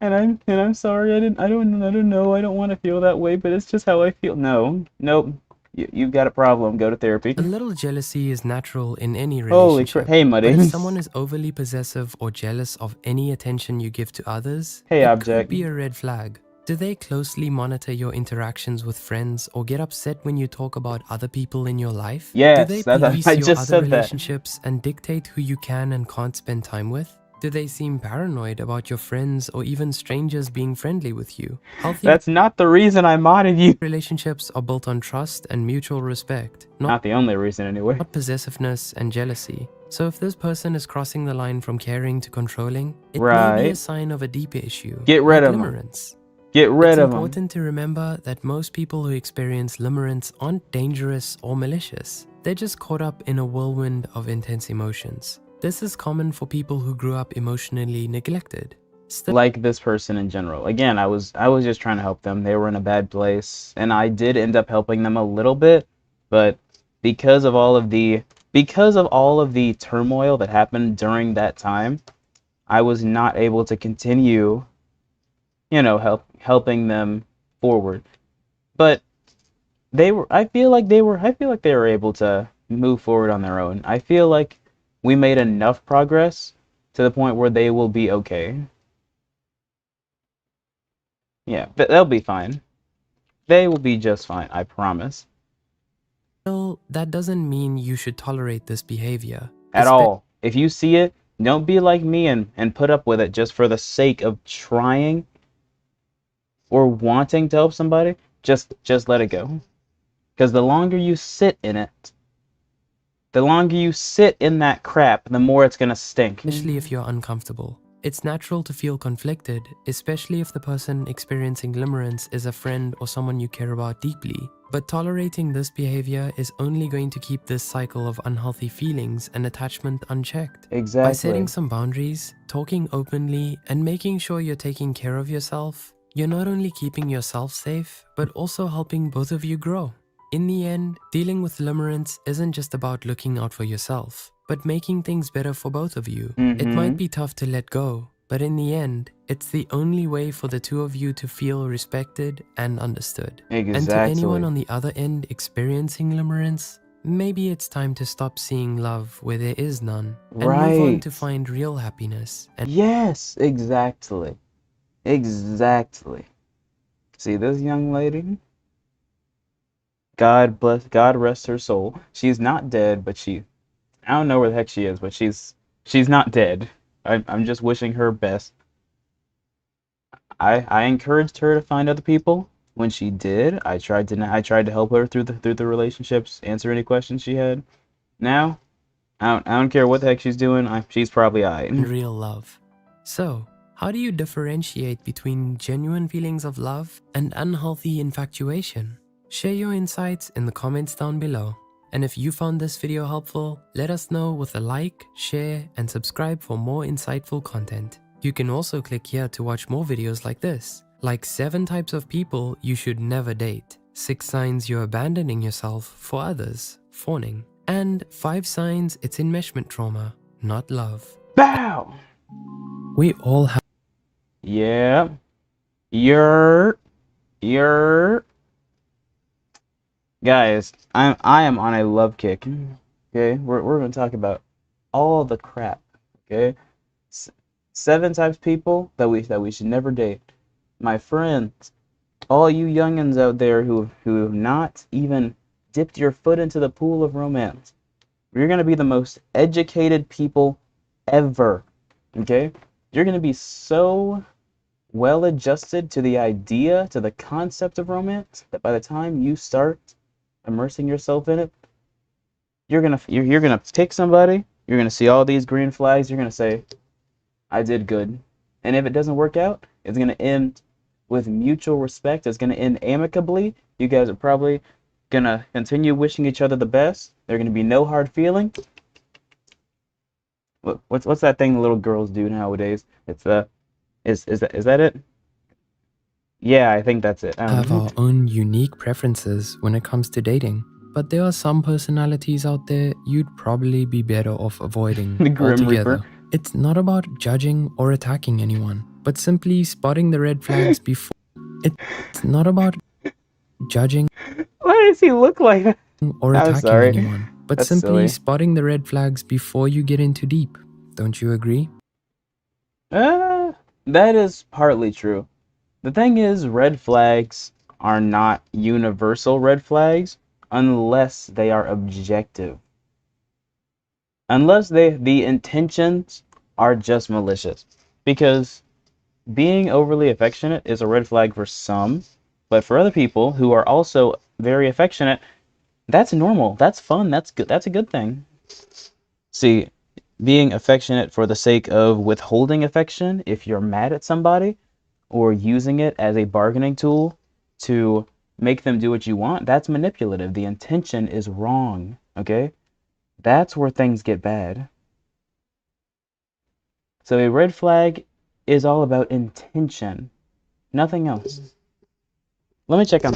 And I'm sorry. I don't know. I don't want to feel that way, but it's just how I feel. No. Nope. You've got a problem. Go to therapy. A little jealousy is natural in any Holy relationship. crap. Hey, But Muddy. if someone is overly possessive or jealous of any attention you give to others, Hey, it object. could be a red flag. Do they closely monitor your interactions with friends or get upset when you talk about other people in your life? Yes, Do they I police your just other said that. relationships and dictate who you can and can't spend time with? Do they seem paranoid about your friends or even strangers being friendly with you? Healthy That's not the reason I modded you. relationships are built on trust and mutual respect, Not the only reason, anyway. not possessiveness and jealousy. So if this person is crossing the line from caring to controlling, it may be a Right. sign of a deeper issue. Get rid like of 'em. limerence. Get rid It's of them. important to remember that most people who experience limerence aren't dangerous or malicious. They're just caught up in a whirlwind of intense emotions. This is common for people who grew up emotionally neglected. Still, Like this person in general. Again, I was just trying to help them. They were in a bad place, and I did end up helping them a little bit, but because of all of the turmoil that happened during that time, I was not able to continue, helping them forward. But I feel like they were able to move forward on their own. I feel like we made enough progress to the point where they will be okay. Yeah, they'll be fine. They will be just fine, I promise. that doesn't mean you should tolerate this behavior. At all. If you see it, don't be like me and put up with it just for the sake of trying or wanting to help somebody. Just let it go. Because the longer you sit in it, the longer you sit in that crap, the more it's gonna stink. Especially if you're uncomfortable. It's natural to feel conflicted, especially if the person experiencing limerence is a friend or someone you care about deeply. But tolerating this behavior is only going to keep this cycle of unhealthy feelings and attachment unchecked. Exactly. By setting some boundaries, talking openly, and making sure you're taking care of yourself, you're not only keeping yourself safe, but also helping both of you grow. In the end, dealing with limerence isn't just about looking out for yourself, but making things better for both of you. It might be tough to let go, but in the end, it's the only way for the two of you to feel respected and understood. Exactly. And to anyone on the other end experiencing limerence, maybe it's time to stop seeing love where there is none and move on to Right. find real happiness. And Yes, exactly. Exactly. See this young lady? God rest her soul. She's not dead, but I don't know where the heck she is, but she's not dead. I'm just wishing her best. I encouraged her to find other people. When she did, I tried to help her through the relationships, answer any questions she had. Now, I don't care what the heck she's doing. She's probably alright. real love. So, how do you differentiate between genuine feelings of love and unhealthy infatuation? Share your insights in the comments down below. And if you found this video helpful, let us know with a like, share, and subscribe for more insightful content. You can also click here to watch more videos like this, like 7 types of people you should never date, 6 signs you're abandoning yourself for others, fawning, and 5 signs it's enmeshment trauma, not love. Bow. We all have Yeah. You're guys. I am on a love kick. Okay, we're gonna talk about all the crap. Okay, 7 types of people that we should never date. My friends, all you youngins out there who have not even dipped your foot into the pool of romance, you're gonna be the most educated people ever. Okay, you're gonna be so well adjusted to the idea, to the concept of romance, that by the time you start immersing yourself in it, you're gonna pick somebody, you're gonna see all these green flags, you're gonna say, I did good. And if it doesn't work out, it's gonna end with mutual respect, it's gonna end amicably. You guys are probably gonna continue wishing each other the best. There's gonna be no hard feeling. What's that thing the little girls do nowadays? It's is that it? Yeah, I think that's it. I don't know. our own unique preferences when it comes to dating. But there are some personalities out there you'd probably be better off avoiding The Grim altogether. Reaper. It's not about judging or attacking anyone, but simply spotting the red flags before. It's not about judging Why does he look like that? or I'm attacking sorry. anyone, but That's simply silly. spotting the red flags before you get into deep. Don't you agree? That is partly true. The thing is, red flags are not universal red flags unless they are objective. Unless the intentions are just malicious. Because being overly affectionate is a red flag for some, but for other people who are also very affectionate, that's normal. That's fun. That's good. That's a good thing. See, being affectionate for the sake of withholding affection, if you're mad at somebody, or using it as a bargaining tool to make them do what you want, that's manipulative. The intention is wrong, okay? That's where things get bad. So a red flag is all about intention, nothing else. Let me check on.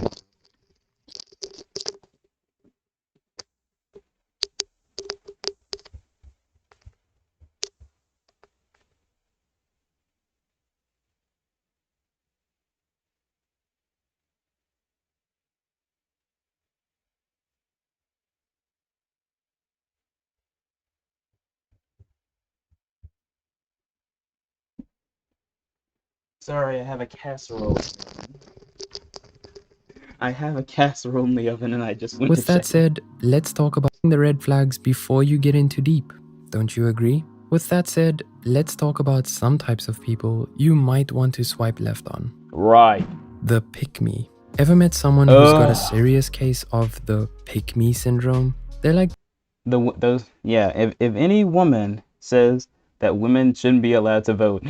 Sorry, I have a casserole. I have a casserole in the oven and I just went to With that check. said, let's talk about the red flags before you get into deep. Don't you agree? With that said, let's talk about some types of people you might want to swipe left on. Right. The pick-me. Ever met someone who's got a Ugh. serious case of the pick-me syndrome? They're like If any woman says that women shouldn't be allowed to vote,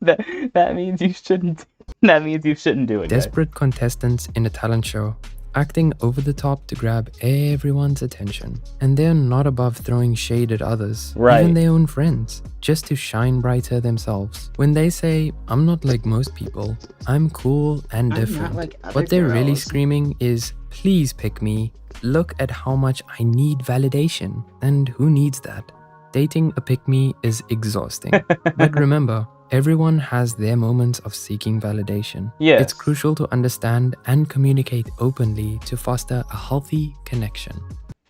that means you shouldn't. That means you shouldn't do it, guys. desperate contestants in a talent show, acting over the top to grab everyone's attention. And they're not above throwing shade at others, Right. even their own friends, just to shine brighter themselves. When they say, I'm not like most people, I'm cool and I'm not different, like other what they're really girls. screaming is, please pick me. Look at how much I need validation. And who needs that? Dating a pick-me is exhausting. But remember, everyone has their moments of seeking validation. Yes. It's crucial to understand and communicate openly to foster a healthy connection.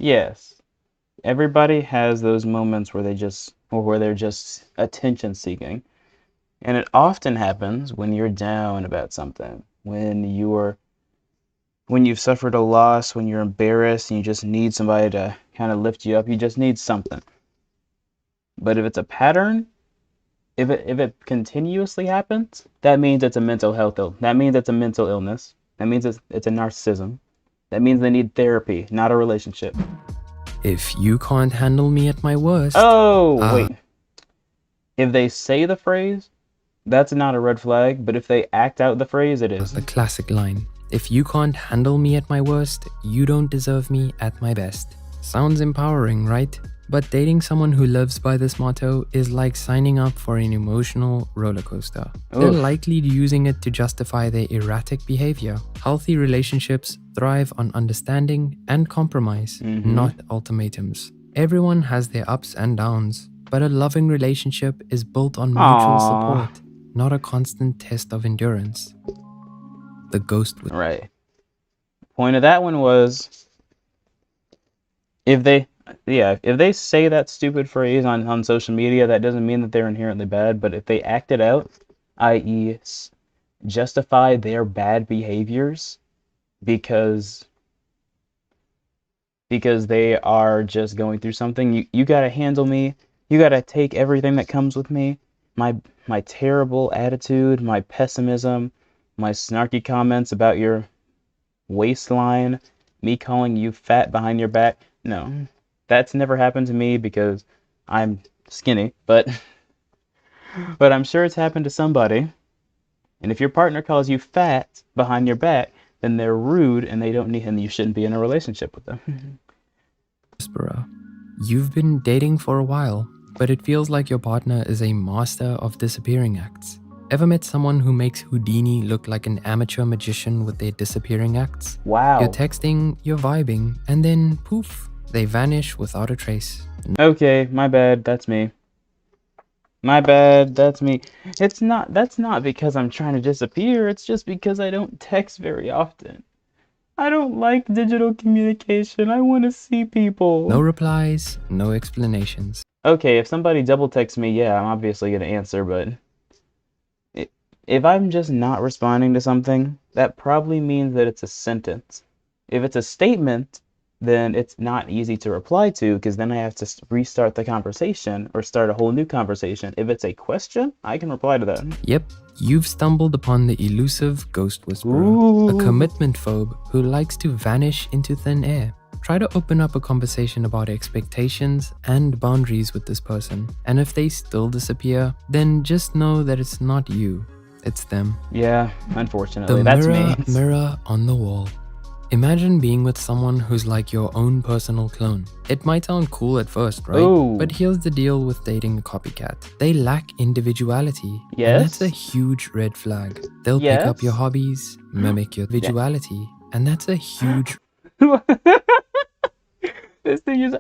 Yes. Everybody has those moments where they're just attention seeking. And it often happens when you're down about something, when you've suffered a loss, when you're embarrassed and you just need somebody to kind of lift you up. You just need something. But if it's a pattern, if it continuously happens, that means it's a that means it's a mental illness. That means it's a narcissism. That means they need therapy, not a relationship. If you can't handle me at my worst. Oh, wait. If they say the phrase, that's not a red flag, but if they act out the phrase, it is. The classic line. If you can't handle me at my worst, you don't deserve me at my best. Sounds empowering, right? But dating someone who lives by this motto is like signing up for an emotional roller coaster. They're likely using it to justify their erratic behavior. Healthy relationships thrive on understanding and compromise, not ultimatums. Everyone has their ups and downs, but a loving relationship is built on mutual support, not a constant test of endurance. The ghost was right. Point of that one was if they say that stupid phrase on social media, that doesn't mean that they're inherently bad, but if they act it out, i.e. justify their bad behaviors because they are just going through something, you got to handle me. You got to take everything that comes with me. My terrible attitude, my pessimism, my snarky comments about your waistline, me calling you fat behind your back. No, that's never happened to me because I'm skinny, but I'm sure it's happened to somebody. And if your partner calls you fat behind your back, then they're rude and you shouldn't be in a relationship with them. whisperer. You've been dating for a while, but it feels like your partner is a master of disappearing acts. Ever met someone who makes Houdini look like an amateur magician with their disappearing acts? Wow. You're texting, you're vibing, and then poof, they vanish without a trace. Okay, my bad, that's me. My bad, that's me. That's not because I'm trying to disappear, it's just because I don't text very often. I don't like digital communication. I want to see people. No replies, no explanations. Okay, if somebody double texts me, yeah, I'm obviously going to answer, but if I'm just not responding to something, that probably means that it's a sentence. If it's a statement, then it's not easy to reply to because then I have to restart the conversation or start a whole new conversation. If it's a question, I can reply to that. Yep, you've stumbled upon the elusive ghost whisperer, a commitment phobe who likes to vanish into thin air. Try to open up a conversation about expectations and boundaries with this person, and if they still disappear, then just know that it's not you, it's them. Yeah, unfortunately, that's me. The mirror on the wall. Imagine being with someone who's like your own personal clone. It might sound cool at first, right? Ooh. But here's the deal with dating a copycat. They lack individuality. Yes. And that's a huge red flag. They'll pick up your hobbies, mimic your individuality, and that's a huge... This thing is...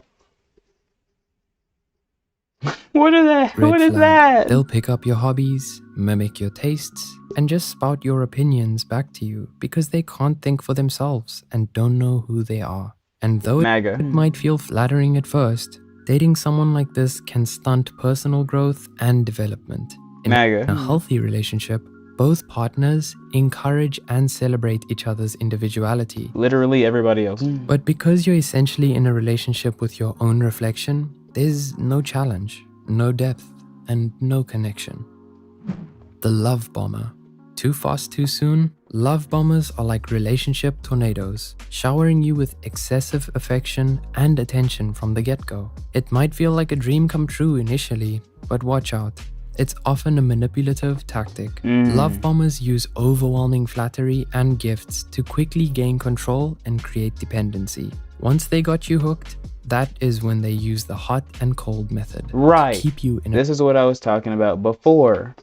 What is that? red What is flag. that? They'll pick up your hobbies, mimic your tastes, and just spout your opinions back to you because they can't think for themselves and don't know who they are. And though it might feel flattering at first, dating someone like this can stunt personal growth and development. In a healthy relationship, both partners encourage and celebrate each other's individuality. Literally everybody else. But because you're essentially in a relationship with your own reflection, there's no challenge, no depth, and no connection. The love bomber. Too fast, too soon? Love bombers are like relationship tornadoes, showering you with excessive affection and attention from the get-go. It might feel like a dream come true initially, but watch out. It's often a manipulative tactic. Love bombers use overwhelming flattery and gifts to quickly gain control and create dependency. Once they got you hooked, that is when they use the hot and cold method. Right. To keep you in This is what I was talking about before.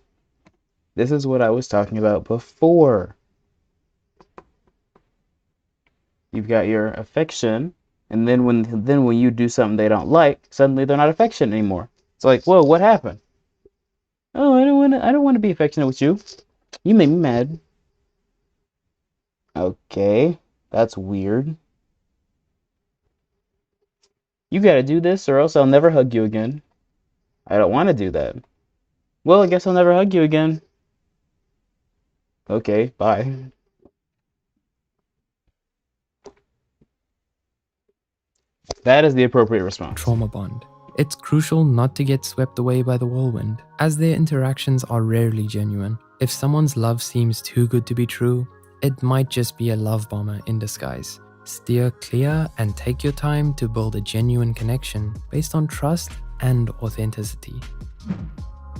You've got your affection, and then when you do something they don't like, suddenly they're not affectionate anymore. It's like, whoa, what happened? Oh, I don't want to be affectionate with you. You made me mad. Okay, that's weird. You gotta do this or else I'll never hug you again. I don't want to do that. Well, I guess I'll never hug you again. Okay, bye. That is the appropriate response. Trauma bond. It's crucial not to get swept away by the whirlwind, as their interactions are rarely genuine. If someone's love seems too good to be true, it might just be a love bomber in disguise. Steer clear and take your time to build a genuine connection based on trust and authenticity.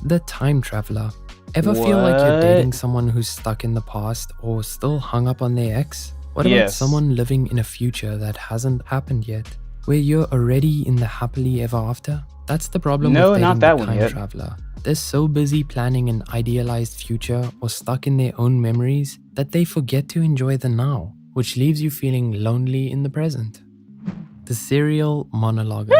The time traveler. Ever feel like you're dating someone who's stuck in the past or still hung up on their ex? What about someone living in a future that hasn't happened yet, where you're already in the happily ever after? That's the problem with dating the time traveler. They're so busy planning an idealized future or stuck in their own memories that they forget to enjoy the now, which leaves you feeling lonely in the present. The serial monologuer.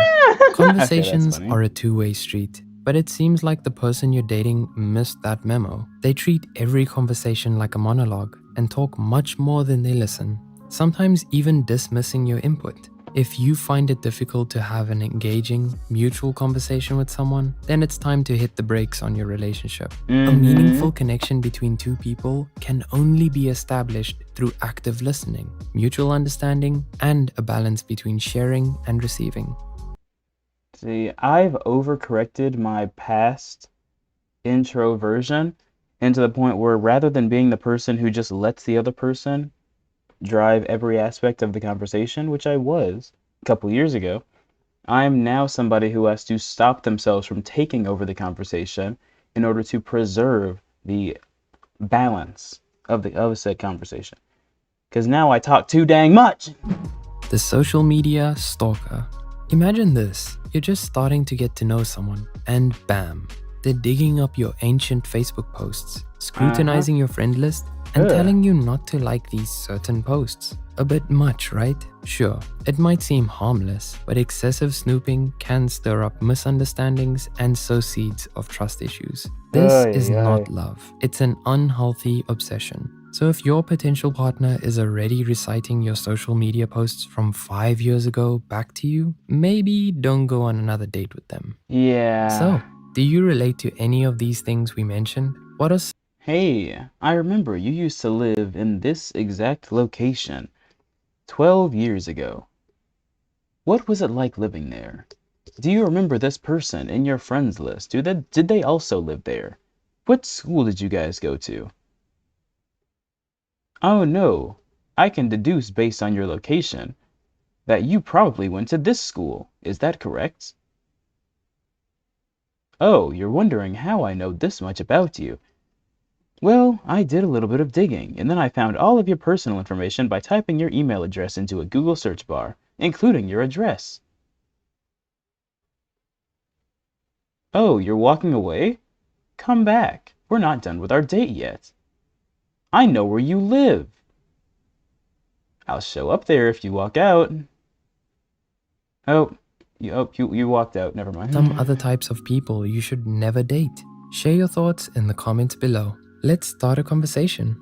Conversations are a two-way street, but it seems like the person you're dating missed that memo. They treat every conversation like a monologue and talk much more than they listen, sometimes even dismissing your input. If you find it difficult to have an engaging, mutual conversation with someone, then it's time to hit the brakes on your relationship. A meaningful connection between two people can only be established through active listening, mutual understanding, and a balance between sharing and receiving. See, I've overcorrected my past intro version into the point where rather than being the person who just lets the other person drive every aspect of the conversation, which I was a couple years ago, I'm now somebody who has to stop themselves from taking over the conversation in order to preserve the balance of said conversation. Because now I talk too dang much. The social media stalker. Imagine this, you're just starting to get to know someone, and bam, they're digging up your ancient Facebook posts, scrutinizing your friend list, and telling you not to like these certain posts. A bit much, right? Sure, it might seem harmless, but excessive snooping can stir up misunderstandings and sow seeds of trust issues. This is not love, it's an unhealthy obsession. So if your potential partner is already reciting your social media posts from 5 years ago back to you, maybe don't go on another date with them. Yeah. So, do you relate to any of these things we mentioned? What are Hey, I remember you used to live in this exact location 12 years ago. What was it like living there? Do you remember this person in your friends list? Did they also live there? What school did you guys go to? Oh no, I can deduce based on your location that you probably went to this school. Is that correct? Oh, you're wondering how I know this much about you. Well, I did a little bit of digging, and then I found all of your personal information by typing your email address into a Google search bar, including your address. Oh, you're walking away? Come back. We're not done with our date yet. I know where you live. I'll show up there if you walk out. You walked out. Never mind. some other types of people you should never date? Share your thoughts in the comments below. Let's start a conversation.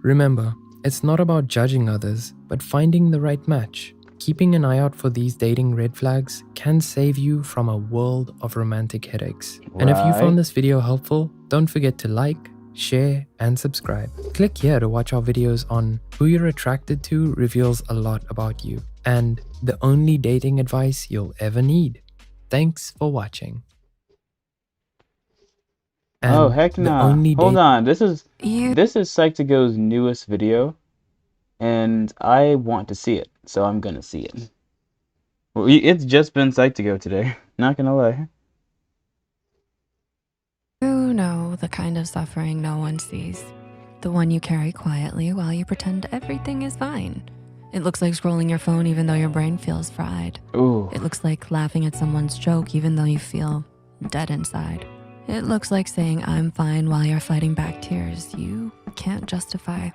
Remember, it's not about judging others, but finding the right match. Keeping an eye out for these dating red flags can save you from a world of romantic headaches. And if you found this video helpful, don't forget to like, share, and subscribe. Click here to watch our videos on who you're attracted to reveals a lot about you, and the only dating advice you'll ever need. Thanks for watching. And oh heck nah. Hold on. This is Psych2Go's newest video, and I want to see it, so I'm gonna see it. Well, it's just been Psych2Go today. Not gonna lie. You know, the kind of suffering no one sees. The one you carry quietly while you pretend everything is fine. It looks like scrolling your phone even though your brain feels fried. Ooh. It looks like laughing at someone's joke even though you feel dead inside. It looks like saying I'm fine while you're fighting back tears you can't justify.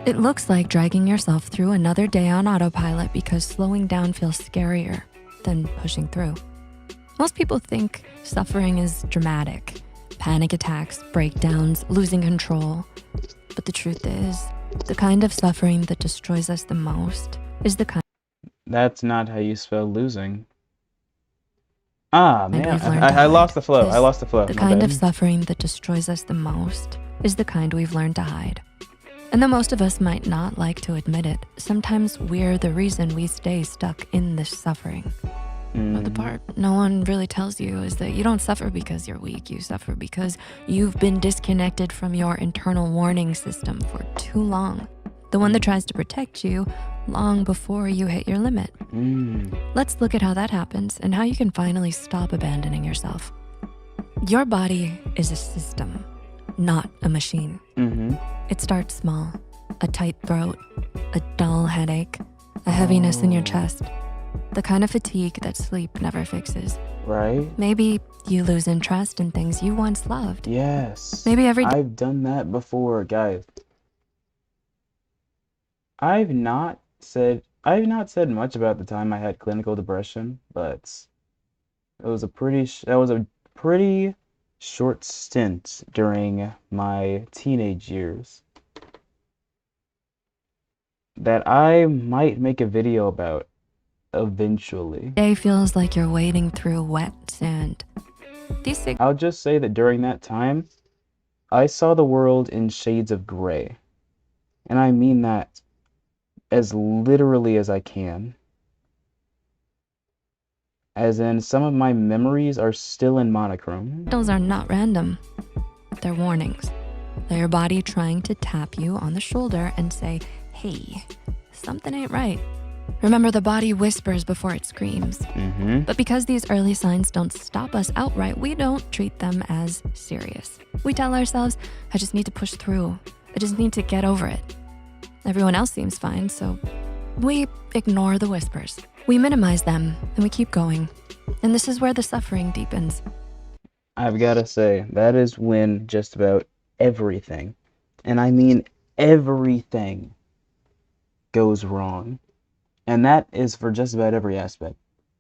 It looks like dragging yourself through another day on autopilot because slowing down feels scarier than pushing through. Most people think suffering is dramatic. Panic attacks, breakdowns, losing control. But the truth is, the kind of suffering that destroys us the most is the kind. That's not how you spell losing. Ah, And man, we've learned to I lost hide, the flow. I 'cause lost the flow. the My kind of bad. suffering that destroys us the most is the kind we've learned to hide. And though most of us might not like to admit it, sometimes we're the reason we stay stuck in this suffering. But the part no one really tells you is that you don't suffer because you're weak. You suffer because you've been disconnected from your internal warning system for too long. The one that tries to protect you long before you hit your limit. Let's look at how that happens and how you can finally stop abandoning yourself. Your body is a system, not a machine. It starts small, a tight throat, a dull headache, a heaviness in your chest, the kind of fatigue that sleep never fixes. Right? Maybe you lose interest in things you once loved. Yes. Maybe every day I've done that before, guys. I've not said much about the time I had clinical depression, but that was a pretty short stint during my teenage years that I might make a video about eventually. feels like you're wading through wet sand. I'll just say that during that time, I saw the world in shades of gray. And I mean that as literally as I can. As in, some of my memories are still in monochrome. Signals are not random. They're warnings. They're your body trying to tap you on the shoulder and say, hey, something ain't right. Remember, the body whispers before it screams. But because these early signs don't stop us outright, we don't treat them as serious. We tell ourselves, I just need to push through. I just need to get over it. Everyone else seems fine, so we ignore the whispers. We minimize them and we keep going. And this is where the suffering deepens. I've got to say, that is when just about everything, and I mean everything, goes wrong. And that is for just about every aspect.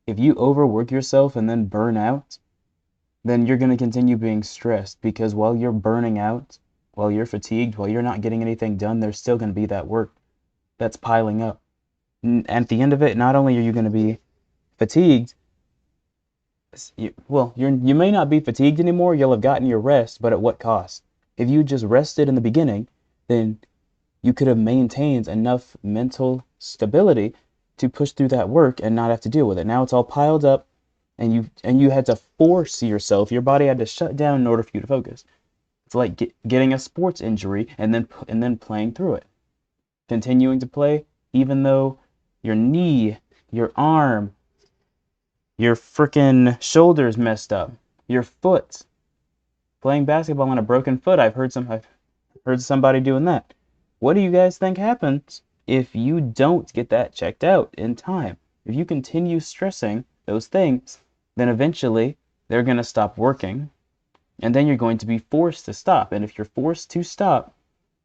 If you overwork yourself and then burn out, then you're going to continue being stressed, because while you're burning out, while you're fatigued, while you're not getting anything done, there's still going to be that work that's piling up. At the end of it, not only are you going to be fatigued, you may not be fatigued anymore, you'll have gotten your rest, but at what cost? If you just rested in the beginning, then you could have maintained enough mental stability to push through that work and not have to deal with it. Now it's all piled up, and you had to force yourself, your body had to shut down in order for you to focus. It's like getting a sports injury and then playing through it. Continuing to play even though your knee, your arm, your freaking shoulders messed up, your foot. Playing basketball on a broken foot, I've heard somebody doing that. What do you guys think happens if you don't get that checked out in time? If you continue stressing those things, then eventually they're going to stop working, and then you're going to be forced to stop. And if you're forced to stop,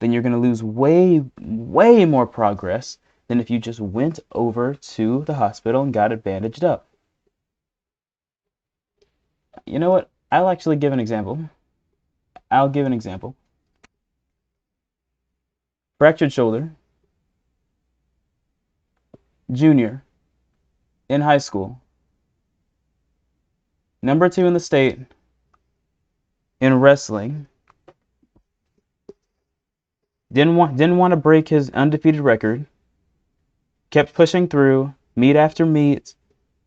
then you're going to lose way, way more progress than if you just went over to the hospital and got it bandaged up. You know what? I'll actually give an example. I'll give an example. Fractured shoulder. Junior. In high school. Number 2 in the state in wrestling. Didn't want to break his undefeated record. Kept pushing through, meet after meet,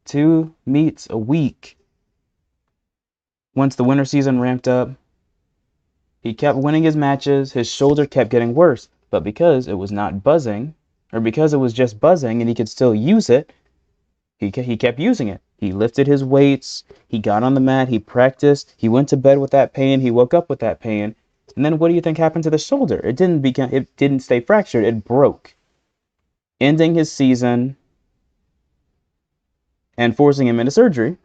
2 meets a week. Once the winter season ramped up, he kept winning his matches. His shoulder kept getting worse, but because it was not buzzing, or because it was just buzzing and he could still use it, he kept using it. He lifted his weights, he got on the mat, he practiced, he went to bed with that pain, he woke up with that pain. And then what do you think happened to the shoulder? It didn't stay fractured, it broke, ending his season and forcing him into surgery.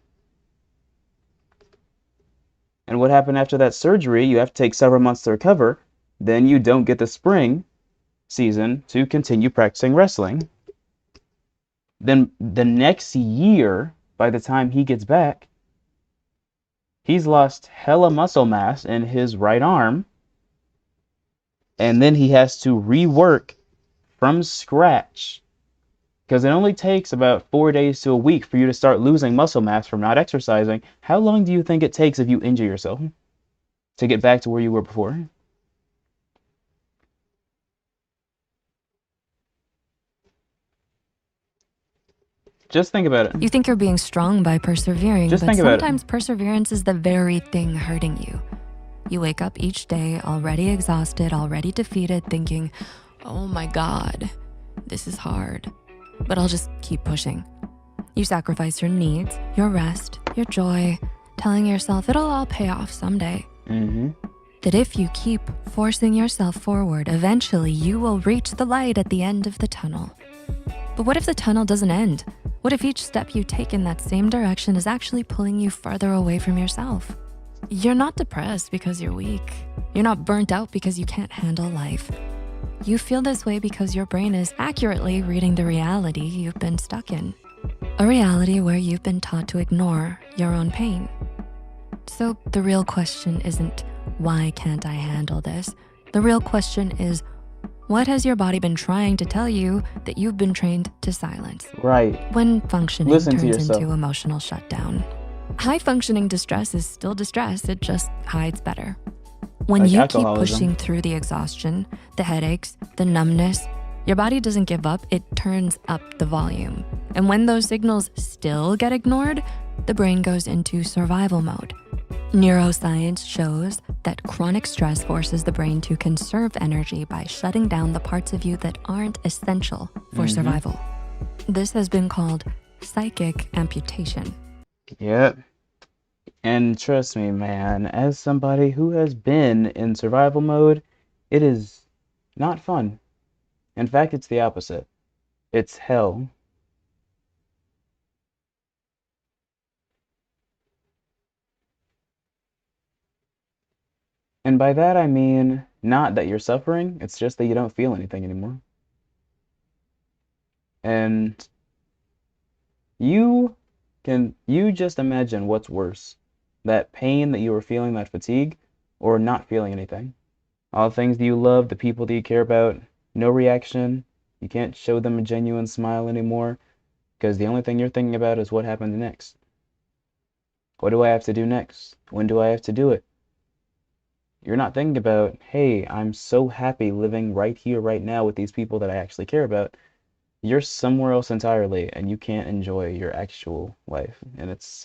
And what happened after that surgery? You have to take several months to recover. Then you don't get the spring season to continue practicing wrestling. Then the next year, by the time he gets back, he's lost hella muscle mass in his right arm. And then he has to rework from scratch Because it only takes about 4 days to a week for you to start losing muscle mass from not exercising. How long do you think it takes if you injure yourself to get back to where you were before? Just think about it. You think you're being strong by persevering, Just but think about it. sometimes perseverance is the very thing hurting you. You wake up each day already exhausted, already defeated, thinking, oh my God, this is hard, but I'll just keep pushing. You sacrifice your needs, your rest, your joy, telling yourself it'll all pay off someday. That if you keep forcing yourself forward, eventually you will reach the light at the end of the tunnel. But what if the tunnel doesn't end? What if each step you take in that same direction is actually pulling you further away from yourself? You're not depressed because you're weak. You're not burnt out because you can't handle life. You feel this way because your brain is accurately reading the reality you've been stuck in. A reality where you've been taught to ignore your own pain. So the real question isn't, why can't I handle this? The real question is, what has your body been trying to tell you that you've been trained to silence? Right. When functioning Listen to turns yourself. into emotional shutdown. High functioning distress is still distress, it just hides better. When Like you keep alcoholism. pushing through the exhaustion, the headaches, the numbness, your body doesn't give up, it turns up the volume. And when those signals still get ignored, the brain goes into survival mode. Neuroscience shows that chronic stress forces the brain to conserve energy by shutting down the parts of you that aren't essential for survival. This has been called psychic amputation. Yep. And trust me, man, as somebody who has been in survival mode, it is not fun. In fact, it's the opposite. It's hell. And by that I mean not that you're suffering, it's just that you don't feel anything anymore. And you just imagine what's worse, that pain that you were feeling, that fatigue, or not feeling anything. All the things that you love, the people that you care about, no reaction. You can't show them a genuine smile anymore because the only thing you're thinking about is what happens next. What do I have to do next? When do I have to do it? You're not thinking about, hey, I'm so happy living right here, right now with these people that I actually care about. You're somewhere else entirely and you can't enjoy your actual life. And it's,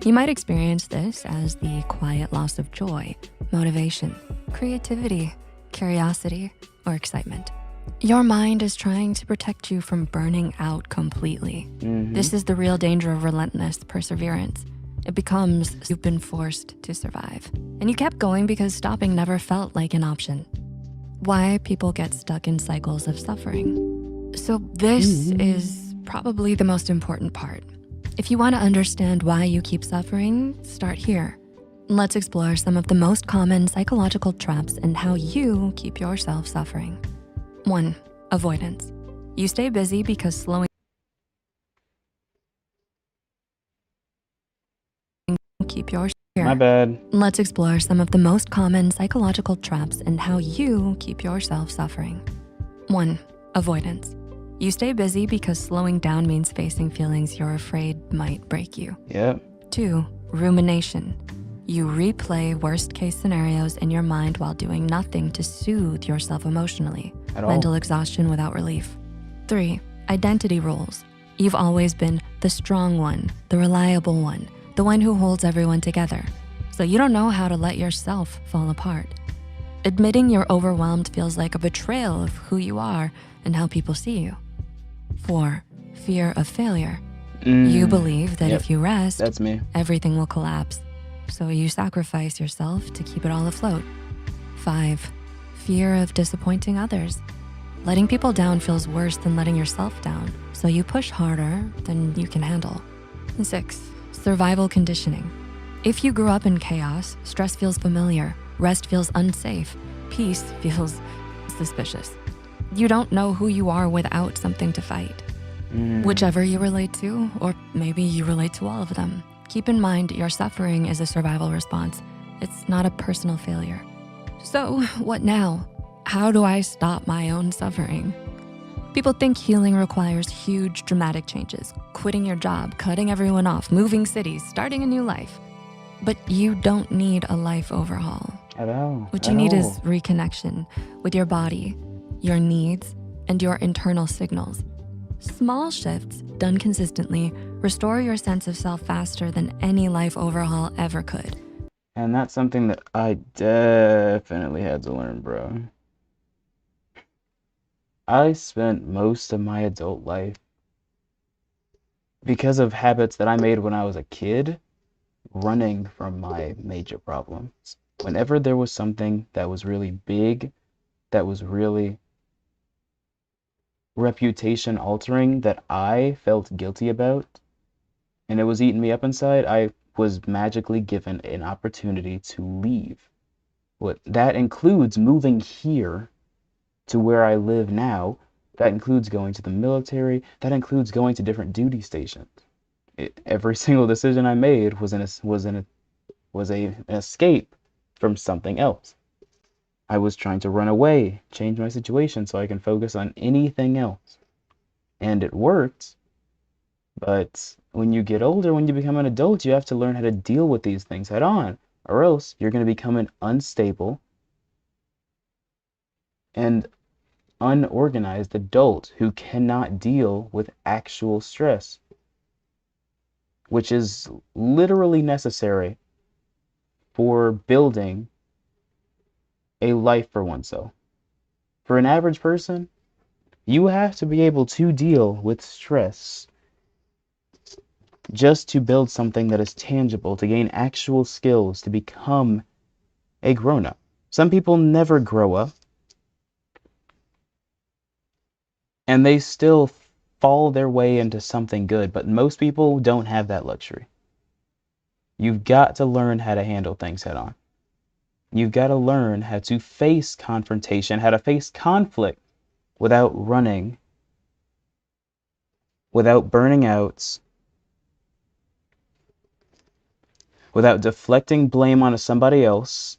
You might experience this as the quiet loss of joy, motivation, creativity, curiosity, or excitement. Your mind is trying to protect you from burning out completely. This is the real danger of relentless perseverance. It becomes you've been forced to survive. And you kept going because stopping never felt like an option. Why people get stuck in cycles of suffering. So this is probably the most important part. If you want to understand why you keep suffering, start here. Let's explore some of the most common psychological traps and how you keep yourself suffering. 1. Avoidance. You stay busy because slowing keep yourself my bad. Let's explore some of the most common psychological traps and how you keep yourself suffering. 1. Avoidance. You stay busy because slowing down means facing feelings you're afraid might break you. Yep. 2. Rumination. You replay worst case scenarios in your mind while doing nothing to soothe yourself emotionally. At all. Mental exhaustion without relief. 3. Identity roles. You've always been the strong one, the reliable one, the one who holds everyone together. So you don't know how to let yourself fall apart. Admitting you're overwhelmed feels like a betrayal of who you are and how people see you. 4. Fear of failure. You believe that Yep. if you rest, That's me. everything will collapse. So you sacrifice yourself to keep it all afloat. 5. Fear of disappointing others. Letting people down feels worse than letting yourself down. So you push harder than you can handle. 6. Survival conditioning. If you grew up in chaos, stress feels familiar, rest feels unsafe, peace feels suspicious. You don't know who you are without something to fight. Whichever you relate to, or maybe you relate to all of them. Keep in mind your suffering is a survival response. It's not a personal failure. So what now? How do I stop my own suffering? People think healing requires huge, dramatic changes, quitting your job, cutting everyone off, moving cities, starting a new life. But you don't need a life overhaul. At all. What you need is reconnection with your body, your needs, and your internal signals. Small shifts done consistently restore your sense of self faster than any life overhaul ever could. And that's something that I definitely had to learn, bro. I spent most of my adult life, because of habits that I made when I was a kid, running from my major problems. Whenever there was something that was really big, that was really reputation altering, that I felt guilty about, and it was eating me up inside, I was magically given an opportunity to leave. What that includes moving here to where I live now. That includes going to the military. That includes going to different duty stations. Every single decision I made was an escape from something else. I was trying to run away, change my situation so I can focus on anything else. And it worked. But when you get older, when you become an adult, you have to learn how to deal with these things head on, or else you're going to become an unstable and unorganized adult who cannot deal with actual stress, which is literally necessary for building a life for oneself. For an average person, you have to be able to deal with stress just to build something that is tangible, to gain actual skills, to become a grown-up. Some people never grow up, and they still fall their way into something good, but most people don't have that luxury. You've got to learn how to handle things head on. You've got to learn how to face confrontation, how to face conflict without running, without burning out, without deflecting blame onto somebody else,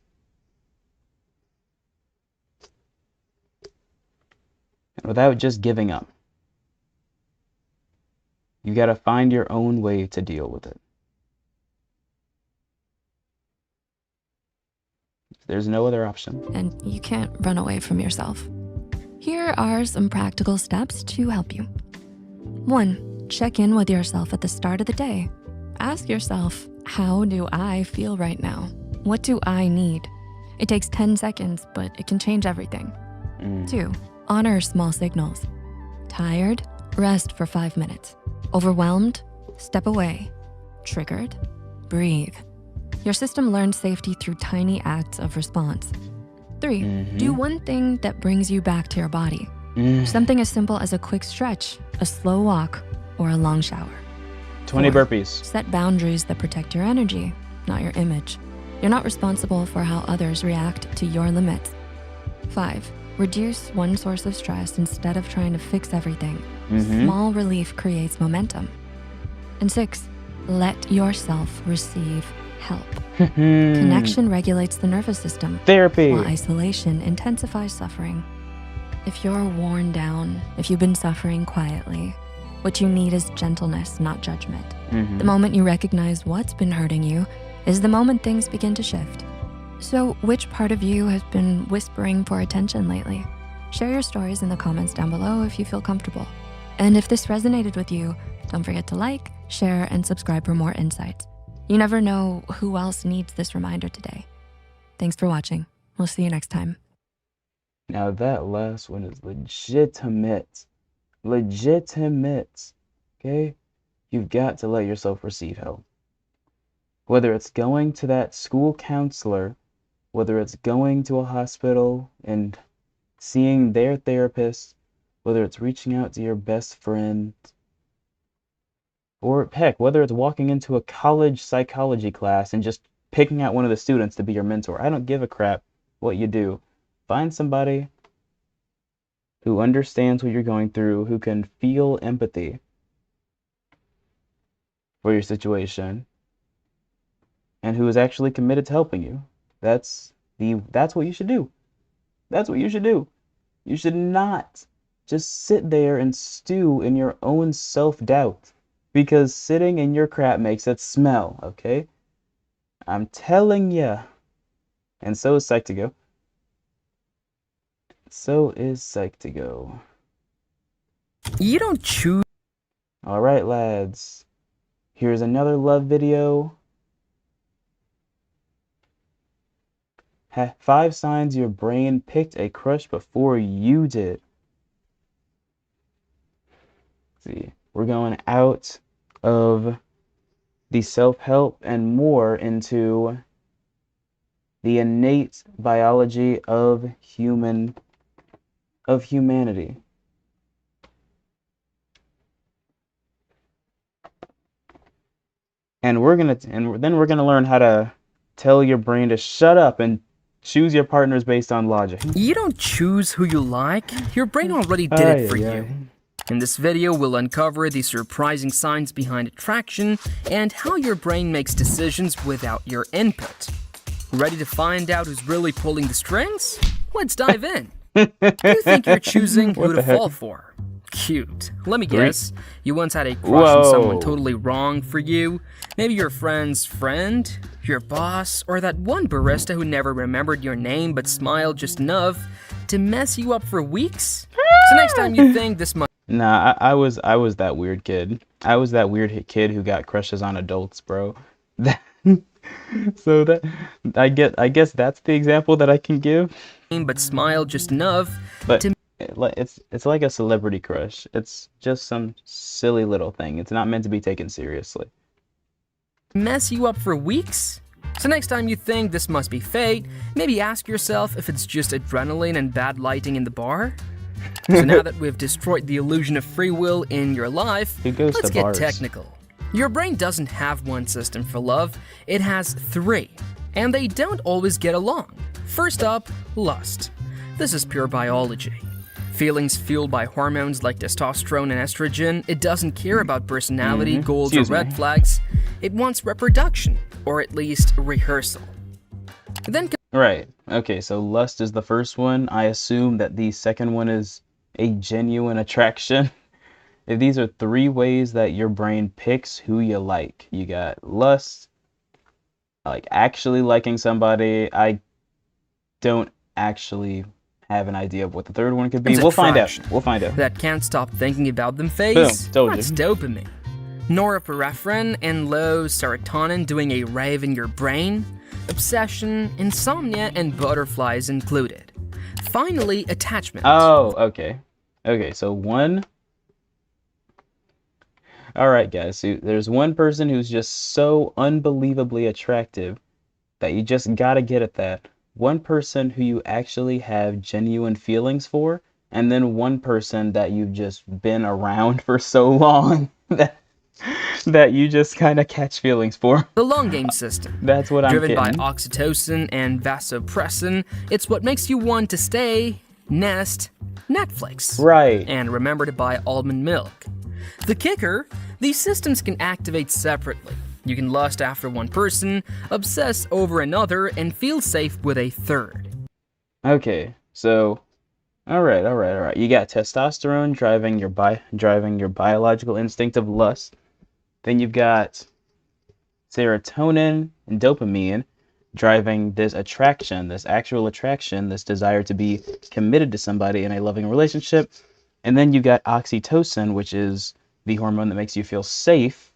and without just giving up. You got to find your own way to deal with it. There's no other option. And you can't run away from yourself. Here are some practical steps to help you. 1, check in with yourself at the start of the day. Ask yourself, how do I feel right now? What do I need? It takes 10 seconds, but it can change everything. 2, honor small signals. Tired? Rest for 5 minutes. Overwhelmed? Step away. Triggered? Breathe. Your system learns safety through tiny acts of response. 3, do one thing that brings you back to your body. Something as simple as a quick stretch, a slow walk, or a long shower. 20 4, burpees. set boundaries that protect your energy, not your image. You're not responsible for how others react to your limits. 5, reduce one source of stress instead of trying to fix everything. Small relief creates momentum. And 6, let yourself receive help. Connection regulates the nervous system. Therapy. While isolation intensifies suffering. If you're worn down, if you've been suffering quietly, what you need is gentleness, not judgment. The moment you recognize what's been hurting you is the moment things begin to shift. So which part of you has been whispering for attention lately? Share your stories in the comments down below if you feel comfortable. And if this resonated with you, don't forget to like, share, and subscribe for more insights. You never know who else needs this reminder today. Thanks for watching. We'll see you next time. Now that last one is legitimate. Legitimate. Okay? You've got to let yourself receive help. Whether it's going to that school counselor, whether it's going to a hospital and seeing their therapist, whether it's reaching out to your best friend, or heck, whether it's walking into a college psychology class and just picking out one of the students to be your mentor. I don't give a crap what you do. Find somebody who understands what you're going through, who can feel empathy for your situation, and who is actually committed to helping you. That's what you should do. That's what you should do. You should not just sit there and stew in your own self-doubt. Because sitting in your crap makes it smell, okay? I'm telling ya. And so is Psych2Go. So is Psych2Go. You don't choose. Alright, lads. Here's another love video. 5 signs your brain picked a crush before you did. Let's see. We're going out of the self-help and more into the innate biology of humanity. And then we're gonna learn how to tell your brain to shut up and choose your partners based on logic. You don't choose who you like. Your brain already did it for you. In this video, we'll uncover the surprising science behind attraction and how your brain makes decisions without your input. Ready to find out who's really pulling the strings? Let's dive in. You think you're choosing who to fall for? Cute. Let me guess, you once had a crush on someone totally wrong for you. Maybe your friend's friend, your boss, or that one barista who never remembered your name but smiled just enough to mess you up for weeks? So next time you think this might... Nah, I was that weird kid. I was that weird kid who got crushes on adults, bro. So that I guess that's the example that I can give. But smile just enough But to it's like a celebrity crush. It's just some silly little thing. It's not meant to be taken seriously. mess you up for weeks? So next time you think this must be fate, maybe ask yourself if it's just adrenaline and bad lighting in the bar. So now that we've destroyed the illusion of free will in your life, let's get technical. Your brain doesn't have one system for love, it has 3, and they don't always get along. First up, lust. This is pure biology. Feelings fueled by hormones like testosterone and estrogen, it doesn't care about personality, goals, or red flags. It wants reproduction, or at least rehearsal. Then Right. Okay, so lust is the first one. I assume that the second one is a genuine attraction. If these are 3 ways that your brain picks who you like. You got lust, like actually liking somebody. I don't actually have an idea of what the third one could be. We'll find out. We'll find out. That can't stop thinking about them phase. Boom, told you. That's dopamine. Norepinephrine and low serotonin doing a rave in your brain. Obsession, insomnia, and butterflies included. Finally, attachment. Oh, okay. Okay, so one... Alright, guys, so there's one person who's just so unbelievably attractive that you just gotta get at that. One person who you actually have genuine feelings for, and then one person that you've just been around for so long that you just kind of catch feelings for. The long game system. That's what I'm Driven getting. by oxytocin and vasopressin, it's what makes you want to stay, nest, Netflix. Right. And remember to buy almond milk. The kicker, these systems can activate separately. You can lust after one person, obsess over another, and feel safe with a third. Okay, so all right. You got testosterone driving your biological instinct of lust. Then you've got serotonin and dopamine driving this attraction, this actual attraction, this desire to be committed to somebody in a loving relationship. And then you've got oxytocin, which is the hormone that makes you feel safe.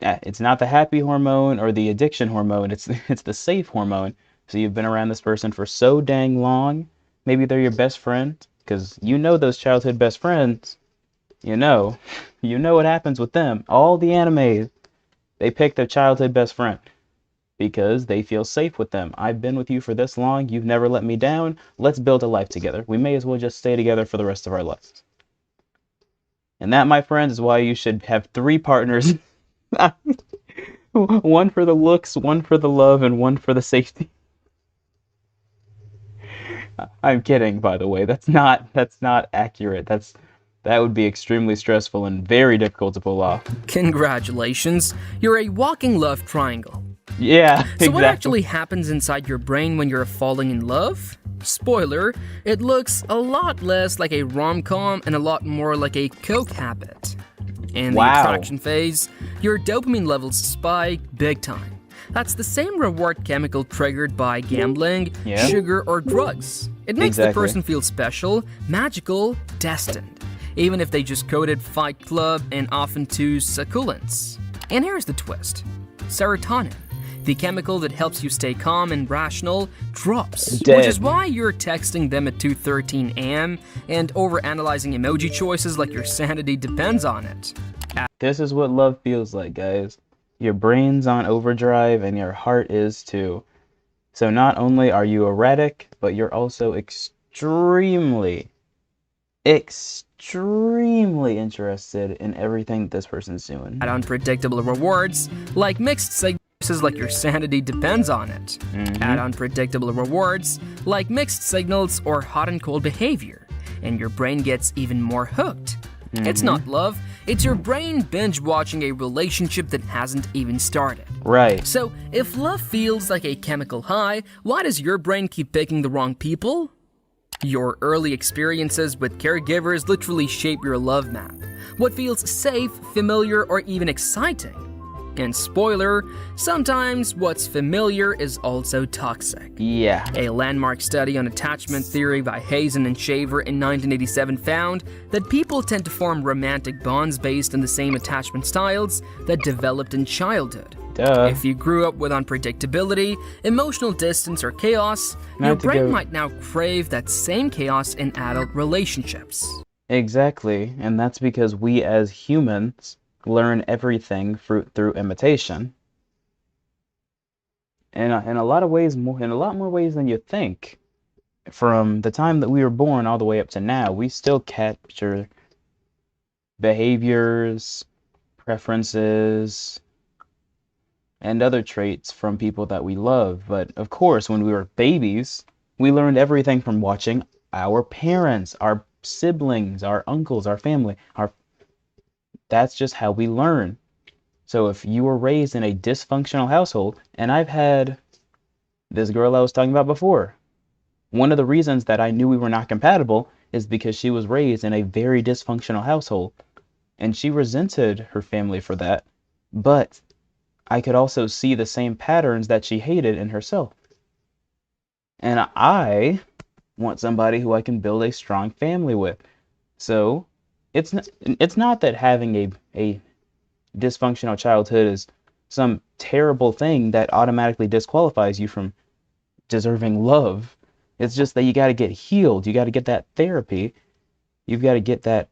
It's not the happy hormone or the addiction hormone, it's the safe hormone. So you've been around this person for so dang long. Maybe they're your best friend, because you know those childhood best friends. You know what happens with them. All the animes, they pick their childhood best friend because they feel safe with them. I've been with you for this long. You've never let me down. Let's build a life together. We may as well just stay together for the rest of our lives. And that, my friends, is why you should have 3 partners. One for the looks, one for the love, and one for the safety. I'm kidding, by the way. That's not accurate. That would be extremely stressful and very difficult to pull off. Congratulations, you're a walking love triangle. Yeah, exactly. So what actually happens inside your brain when you're falling in love? Spoiler, it looks a lot less like a rom-com and a lot more like a coke habit. In the Wow. attraction phase, your dopamine levels spike big time. That's the same reward chemical triggered by gambling, Yeah. sugar, or drugs. It makes the Exactly. person feel special, magical, destined, even if they just coded Fight Club and often to succulents. And here's the twist. Serotonin, the chemical that helps you stay calm and rational, drops. Dead. Which is why you're texting them at 2:13 a.m. and overanalyzing emoji choices like your sanity depends on it. This is what love feels like, guys. Your brain's on overdrive and your heart is too. So not only are you erratic, but you're also extremely interested in everything that this person's doing. Add unpredictable rewards, like mixed signals like your sanity depends on it. Add unpredictable rewards, like mixed signals or hot and cold behavior, and your brain gets even more hooked. It's not love, it's your brain binge watching a relationship that hasn't even started. Right. So, if love feels like a chemical high, why does your brain keep picking the wrong people? Your early experiences with caregivers literally shape your love map. What feels safe, familiar, or even exciting? And spoiler, sometimes what's familiar is also toxic. Yeah. A landmark study on attachment theory by Hazen and Shaver in 1987 found that people tend to form romantic bonds based on the same attachment styles that developed in childhood. Duh. If you grew up with unpredictability, emotional distance, or chaos, Not your to brain go- might now crave that same chaos in adult relationships. Exactly. And that's because we as humans learn everything through imitation. And in a lot of ways, in a lot more ways than you think. From the time that we were born all the way up to now, we still capture behaviors, preferences, and other traits from people that we love. But of course, when we were babies, we learned everything from watching our parents, our siblings, our uncles, our family. That's just how we learn. So if you were raised in a dysfunctional household, and I've had this girl I was talking about before, one of the reasons that I knew we were not compatible is because she was raised in a very dysfunctional household, and she resented her family for that, but I could also see the same patterns that she hated in herself. And I want somebody who I can build a strong family with. So it's not that having a dysfunctional childhood is some terrible thing that automatically disqualifies you from deserving love. It's just that you got to get healed. You got to get that therapy. You've got to get that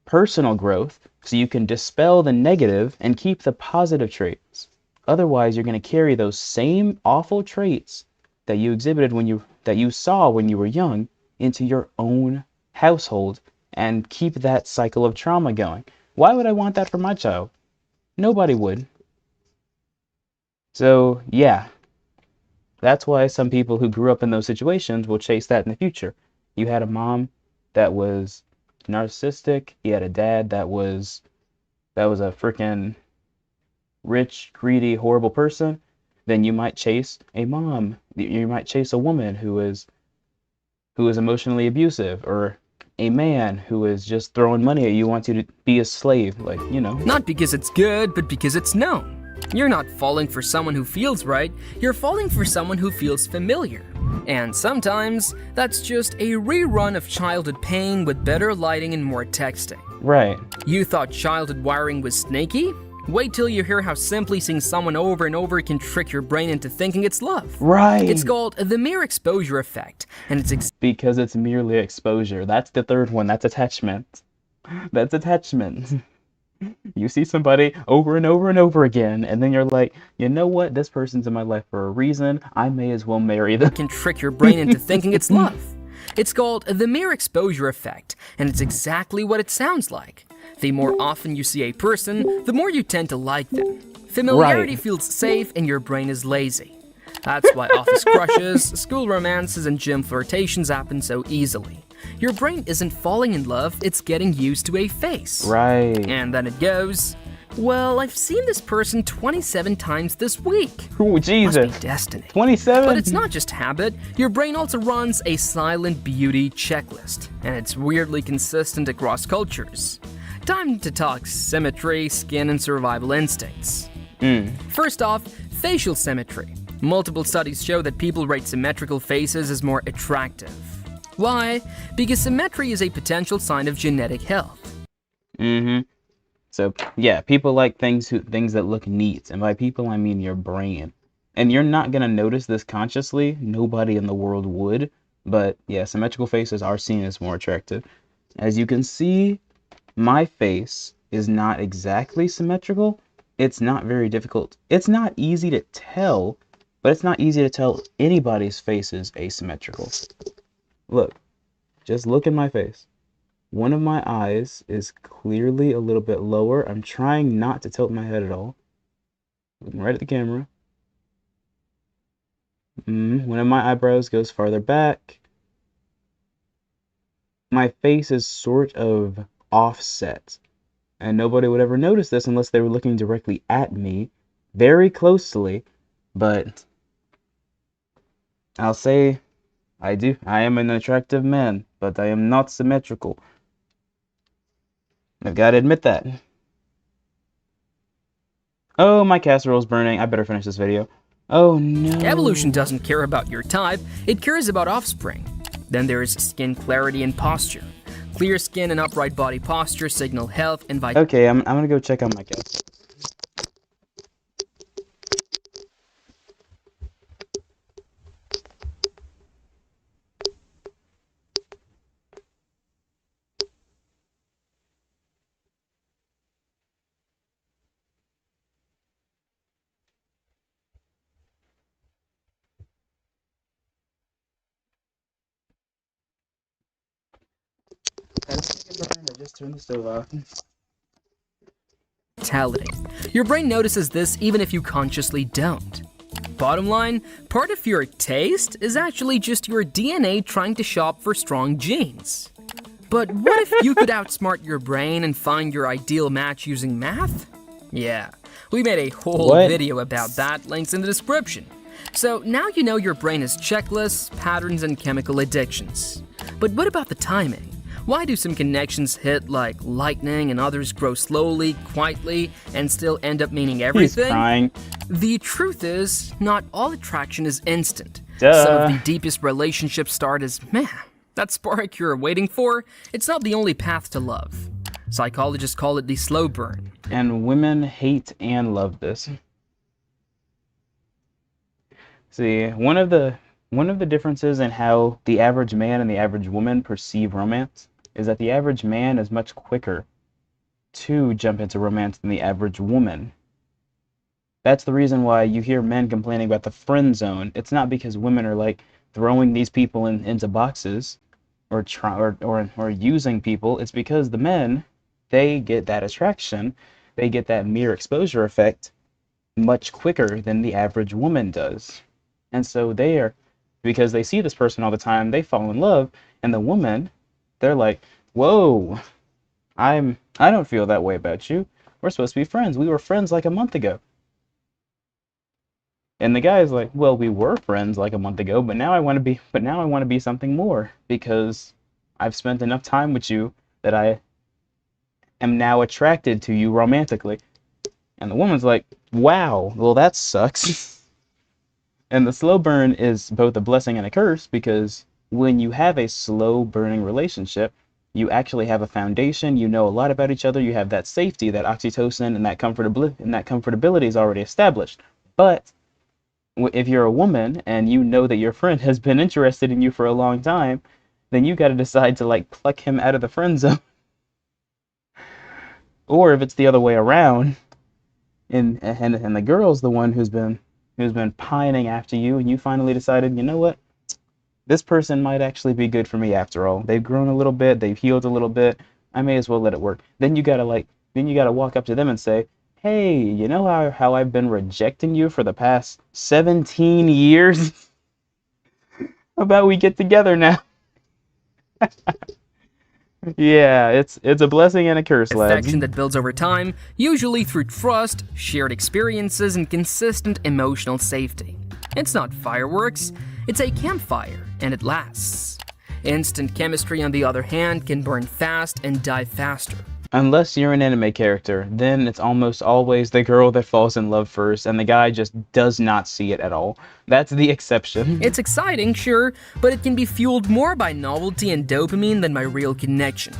personal growth so you can dispel the negative and keep the positive traits. Otherwise, you're going to carry those same awful traits that you exhibited that you saw when you were young into your own household and keep that cycle of trauma going. Why would I want that for my child? Nobody would. So, yeah. That's why some people who grew up in those situations will chase that in the future. You had a mom that was narcissistic. You had a dad that was a freaking rich, greedy, horrible person. Then you might chase a mom. You might chase a woman who is emotionally abusive, or a man who is just throwing money at you, wants you to be a slave, like, you know. Not because it's good, but because it's known. You're not falling for someone who feels right, you're falling for someone who feels familiar. And sometimes, that's just a rerun of childhood pain with better lighting and more texting. Right. You thought childhood wiring was snaky? Wait till you hear how simply seeing someone over and over can trick your brain into thinking it's love. Right. It's called the mere exposure effect, and it's Because it's merely exposure. That's the third one. That's attachment. That's attachment. You see somebody over and over and over again, and then you're like, you know what? This person's in my life for a reason. I may as well marry them. can trick your brain into thinking it's love. It's called the mere exposure effect, and it's exactly what it sounds like. The more often you see a person, the more you tend to like them. Familiarity Right. feels safe and your brain is lazy. That's why office crushes, school romances, and gym flirtations happen so easily. Your brain isn't falling in love, it's getting used to a face. Right. And then it goes, Well, I've seen this person 27 times this week. Ooh, Must Jesus. be destiny. 27? But it's not just habit. Your brain also runs a silent beauty checklist, and it's weirdly consistent across cultures. Time to talk symmetry, skin, and survival instincts. First off, facial symmetry. Multiple studies show that people rate symmetrical faces as more attractive. Why? Because symmetry is a potential sign of genetic health. So, yeah, people like things that look neat. And by people, I mean your brain. And you're not going to notice this consciously. Nobody in the world would. But, yeah, symmetrical faces are seen as more attractive. As you can see, my face is not exactly symmetrical. It's not very difficult. It's not easy to tell, but it's not easy to tell anybody's face is asymmetrical. Look, just look at my face. One of my eyes is clearly a little bit lower. I'm trying not to tilt my head at all. Looking right at the camera. One of my eyebrows goes farther back. My face is sort of offset. And nobody would ever notice this unless they were looking directly at me very closely. But I'll say I am an attractive man, but I am not symmetrical. I've got to admit that. Oh, my casserole's burning. I better finish this video. Oh, no. Evolution doesn't care about your type, it cares about offspring. Then there's skin clarity and posture. Clear skin and upright body posture signal health and vitality. Okay, I'm gonna go check on my cat. I just turned the stove off. Your brain notices this even if you consciously don't. Bottom line, part of your taste is actually just your DNA trying to shop for strong genes. But what if you could outsmart your brain and find your ideal match using math? Yeah, we made a whole video about that, links in the description. So now you know your brain has checklists, patterns, and chemical addictions. But what about the timing? Why do some connections hit like lightning and others grow slowly, quietly, and still end up meaning everything? He's crying. The truth is, not all attraction is instant. Duh. Some of the deepest relationships start as, meh, that spark you're waiting for, it's not the only path to love. Psychologists call it the slow burn. And women hate and love this. See, one of the differences in how the average man and the average woman perceive romance is that the average man is much quicker to jump into romance than the average woman. That's the reason why you hear men complaining about the friend zone. It's not because women are like throwing these people into boxes or using people. It's because the men, they get that attraction, they get that mere exposure effect much quicker than the average woman does. And so because they see this person all the time, they fall in love, and the woman, they're like, whoa, I don't feel that way about you. We're supposed to be friends. We were friends like a month ago. And the guy's like, well, we were friends like a month ago, but now I want to be something more because I've spent enough time with you that I am now attracted to you romantically. And the woman's like, wow, well, that sucks. And the slow burn is both a blessing and a curse because when you have a slow burning relationship, you actually have a foundation, you know a lot about each other, you have that safety, that oxytocin, and that comfortability is already established. But if you're a woman and you know that your friend has been interested in you for a long time, then you got to decide to like pluck him out of the friend zone. Or if it's the other way around, and the girl's the one who's been pining after you, and you finally decided, you know what? This person might actually be good for me after all. They've grown a little bit, they've healed a little bit. I may as well let it work. Then you gotta walk up to them and say, hey, you know how I've been rejecting you for the past 17 years? How about we get together now? Yeah, it's a blessing and a curse, lads. Affection that builds over time, usually through trust, shared experiences, and consistent emotional safety. It's not fireworks, it's a campfire, and it lasts. Instant chemistry, on the other hand, can burn fast and die faster. Unless you're an anime character, then it's almost always the girl that falls in love first, and the guy just does not see it at all. That's the exception. It's exciting, sure, but it can be fueled more by novelty and dopamine than by real connection.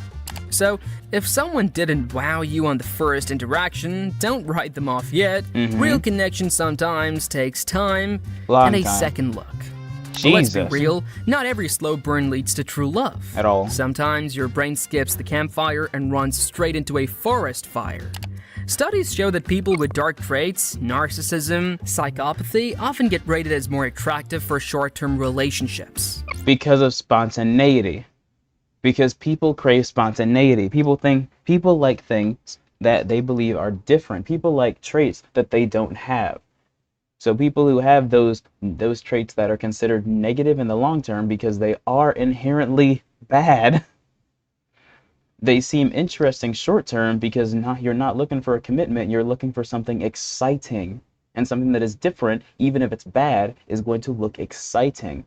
So, if someone didn't wow you on the first interaction, don't write them off yet. Real connection sometimes takes time Long and a time. second look. But let's be Jesus. real, not every slow burn leads to true love. At all. Sometimes your brain skips the campfire and runs straight into a forest fire. Studies show that people with dark traits, narcissism, psychopathy often get rated as more attractive for short-term relationships. Because of spontaneity. Because people crave spontaneity. People like things that they believe are different. People like traits that they don't have. So people who have those traits that are considered negative in the long term because they are inherently bad, they seem interesting short term because you're not looking for a commitment, you're looking for something exciting. And something that is different, even if it's bad, is going to look exciting.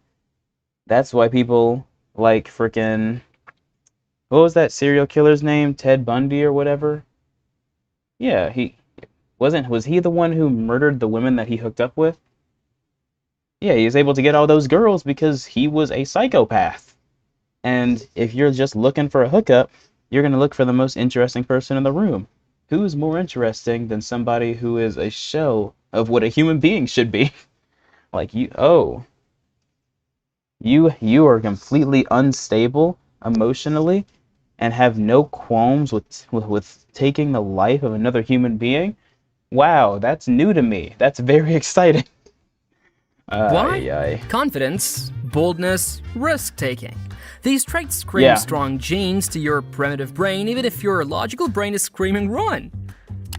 That's why people like frickin', what was that serial killer's name? Ted Bundy or whatever? Yeah, was he the one who murdered the women that he hooked up with? Yeah, he was able to get all those girls because he was a psychopath. And if you're just looking for a hookup, you're going to look for the most interesting person in the room. Who's more interesting than somebody who is a shell of what a human being should be? Like you are completely unstable emotionally and have no qualms with taking the life of another human being. Wow, that's new to me. That's very exciting. Why? Confidence, boldness, risk-taking. These traits scream strong genes to your primitive brain, even if your logical brain is screaming run.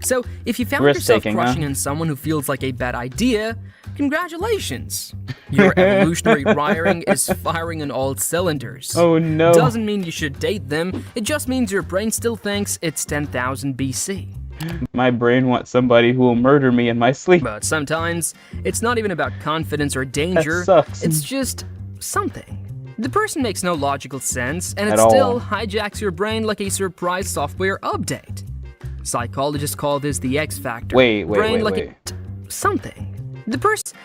So, if you found yourself crushing on someone who feels like a bad idea, congratulations. Your evolutionary wiring is firing on all cylinders. Oh no. Doesn't mean you should date them, it just means your brain still thinks it's 10,000 BC. My brain wants somebody who will murder me in my sleep. But sometimes, it's not even about confidence or danger, That sucks. it's just something. The person makes no logical sense, and it At all. still hijacks your brain like a surprise software update. Psychologists call this the X factor. Wait. Something. The person...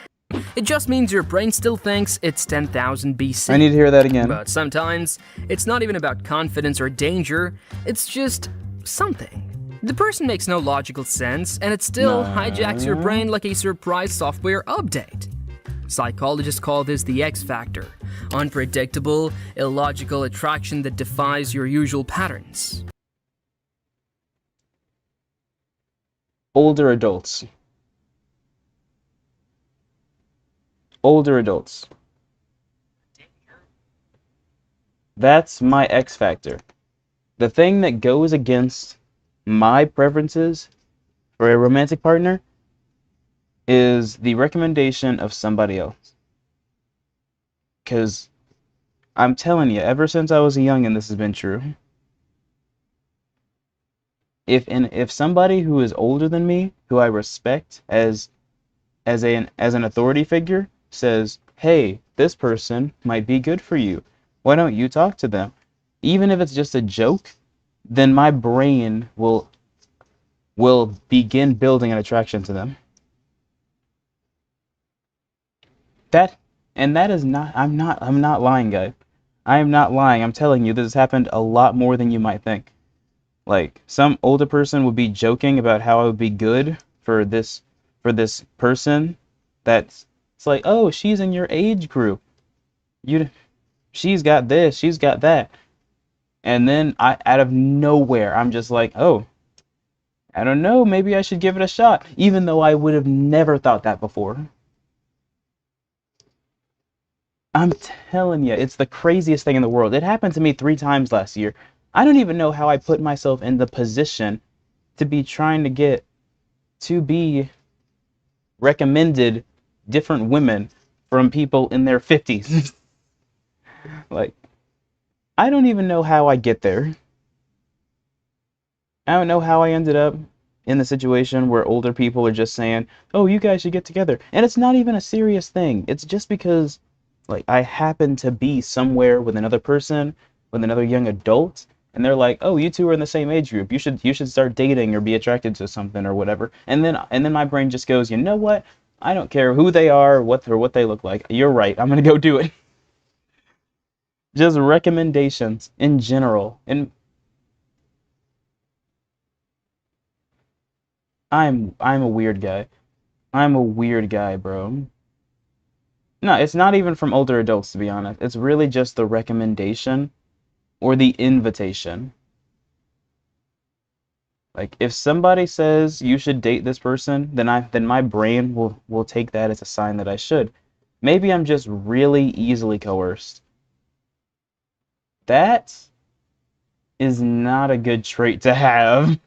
It just means your brain still thinks it's 10,000 BC. I need to hear that again. But sometimes, it's not even about confidence or danger, it's just something. The person makes no logical sense, and it still hijacks your brain like a surprise software update. Psychologists call this the X factor, unpredictable, illogical attraction that defies your usual patterns. Older adults. That's my X factor. The thing that goes against my preferences for a romantic partner is the recommendation of somebody else. Because I'm telling you, ever since I was a youngin', this has been true. If somebody who is older than me, who I respect as an authority figure, says, "Hey, this person might be good for you. Why don't you talk to them?" Even if it's just a joke, then my brain will begin building an attraction to them. That is not, I'm not lying, guys. I am not lying. I'm telling you, this has happened a lot more than you might think. Like, some older person would be joking about how I would be good for this person it's like, "Oh, she's in your age group. She's got this, she's got that." And then out of nowhere, I'm just like, "Oh, I don't know, maybe I should give it a shot," even though I would have never thought that before. I'm telling you, it's the craziest thing in the world. It happened to me 3 times last year. I don't even know how I put myself in the position to be trying to be recommended different women from people in their 50s. Like, I don't even know how I get there. I don't know how I ended up in the situation where older people are just saying, oh, you guys should get together. And it's not even a serious thing. It's just because, like, I happen to be somewhere with another person, with another young adult, and they're like, oh, you two are in the same age group. You should start dating or be attracted to something or whatever. And then my brain just goes, you know what? I don't care who they are or what they look like. You're right. I'm gonna go do it. Just recommendations in general. And I'm a weird guy. I'm a weird guy, bro. No, it's not even from older adults, to be honest. It's really just the recommendation or the invitation. Like, if somebody says you should date this person, then my brain will take that as a sign that I should. Maybe I'm just really easily coerced. That is not a good trait to have.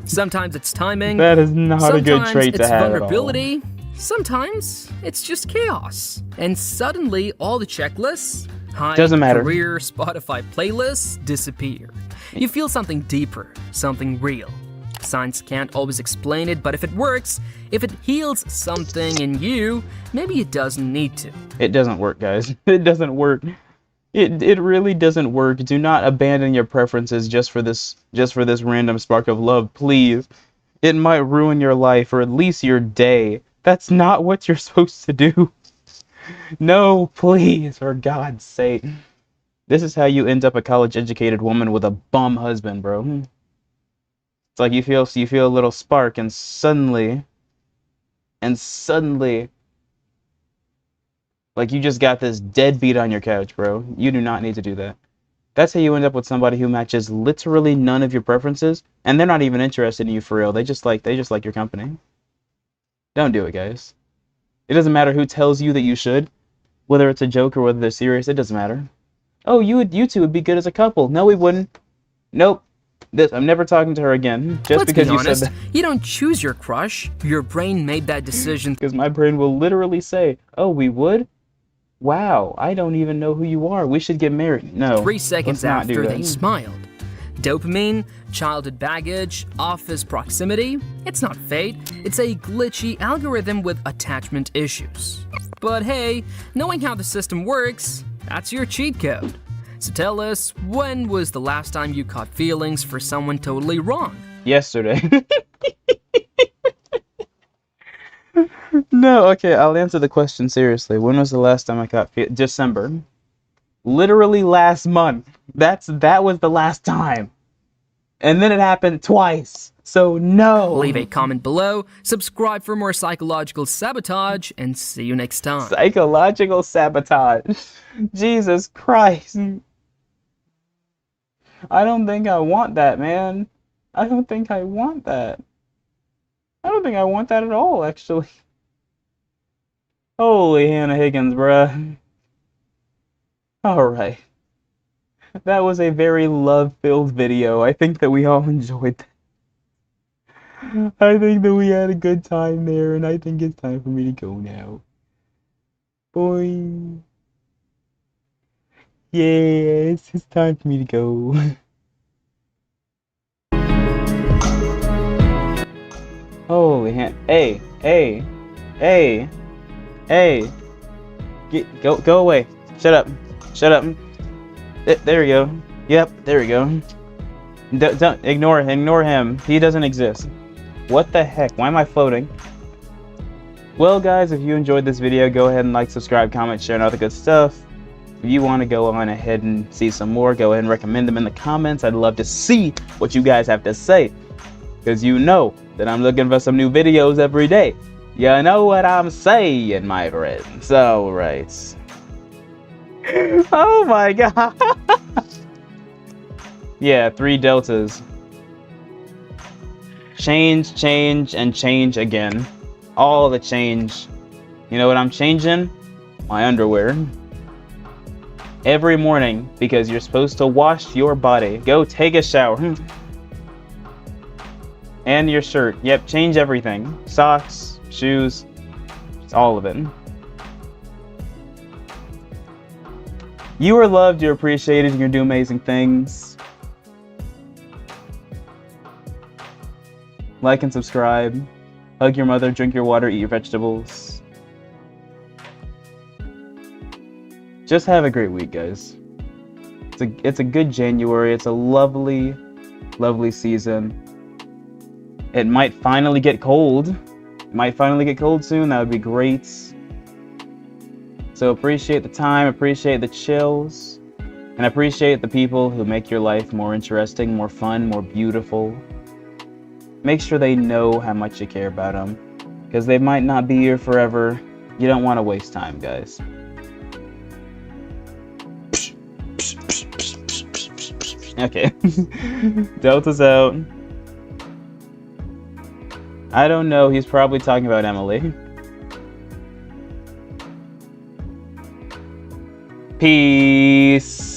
Sometimes it's timing. That is not a good trait to have Sometimes at all. it's vulnerability. Sometimes it's just chaos. And suddenly all the checklists, height, Doesn't matter. career, Spotify playlists disappear. You feel something deeper, something real. Science can't always explain it, but if it works, if it heals something in you, maybe it doesn't need to. It doesn't work, guys. It doesn't work. It really doesn't work. Do not abandon your preferences just for this random spark of love, please. It might ruin your life or at least your day. That's not what you're supposed to do. No, please, for God's sake. This is how you end up a college-educated woman with a bum husband, bro. It's like you feel a little spark and suddenly like you just got this deadbeat on your couch, bro. You do not need to do that. That's how you end up with somebody who matches literally none of your preferences, and they're not even interested in you for real. They just like your company. Don't do it, guys. It doesn't matter who tells you that you should, whether it's a joke or whether they're serious. It doesn't matter. Oh, you two would be good as a couple. No, we wouldn't. Nope. I'm never talking to her again. Just Let's because be honest, you said that. you don't choose your crush. Your brain made that decision. Because my brain will literally say, oh, we would? Wow, I don't even know who you are. We should get married. No. 3 seconds let's not do after that. they smiled. Dopamine, childhood baggage, office proximity. It's not fate, it's a glitchy algorithm with attachment issues. But hey, knowing how the system works, that's your cheat code. So tell us, when was the last time you caught feelings for someone totally wrong? Yesterday. No, okay, I'll answer the question seriously. When was the last time I caught December. Literally last month. That was the last time. And then it happened twice. So no. Leave a comment below, subscribe for more psychological sabotage, and see you next time. Psychological sabotage. Jesus Christ. I don't think I want that, man. I don't think I want that. I don't think I want that at all, actually. Holy Hannah Higgins, bruh. Alright. That was a very love-filled video. I think that we all enjoyed that. I think that we had a good time there, and I think it's time for me to go now. Boy. Yes, it's time for me to go. Holy hey. Go away. Shut up. There we go. Yep, there we go. Don't ignore him. He doesn't exist. What the heck? Why am I floating? Well, guys, if you enjoyed this video, go ahead and like, subscribe, comment, share, and all the good stuff. If you want to go on ahead and see some more, go ahead and recommend them in the comments. I'd love to see what you guys have to say, because you know that I'm looking for some new videos every day. You know what I'm saying, my friends. All right. Oh my god. Yeah, 3 deltas. Change, and change again. All the change. You know what I'm changing? My underwear. Every morning, because you're supposed to wash your body. Go take a shower. And your shirt. Yep, change everything. Socks, shoes, it's all of it. You are loved, you're appreciated, and you do amazing things. Like and subscribe. Hug your mother, drink your water, eat your vegetables. Just have a great week, guys. It's a good January. It's a lovely, lovely season. It might finally get cold. It might finally get cold soon. That would be great. So appreciate the time, appreciate the chills, and appreciate the people who make your life more interesting, more fun, more beautiful. Make sure they know how much you care about them, because they might not be here forever. You don't want to waste time, guys. Okay. Delta's out. I don't know. He's probably talking about Emily. Peace.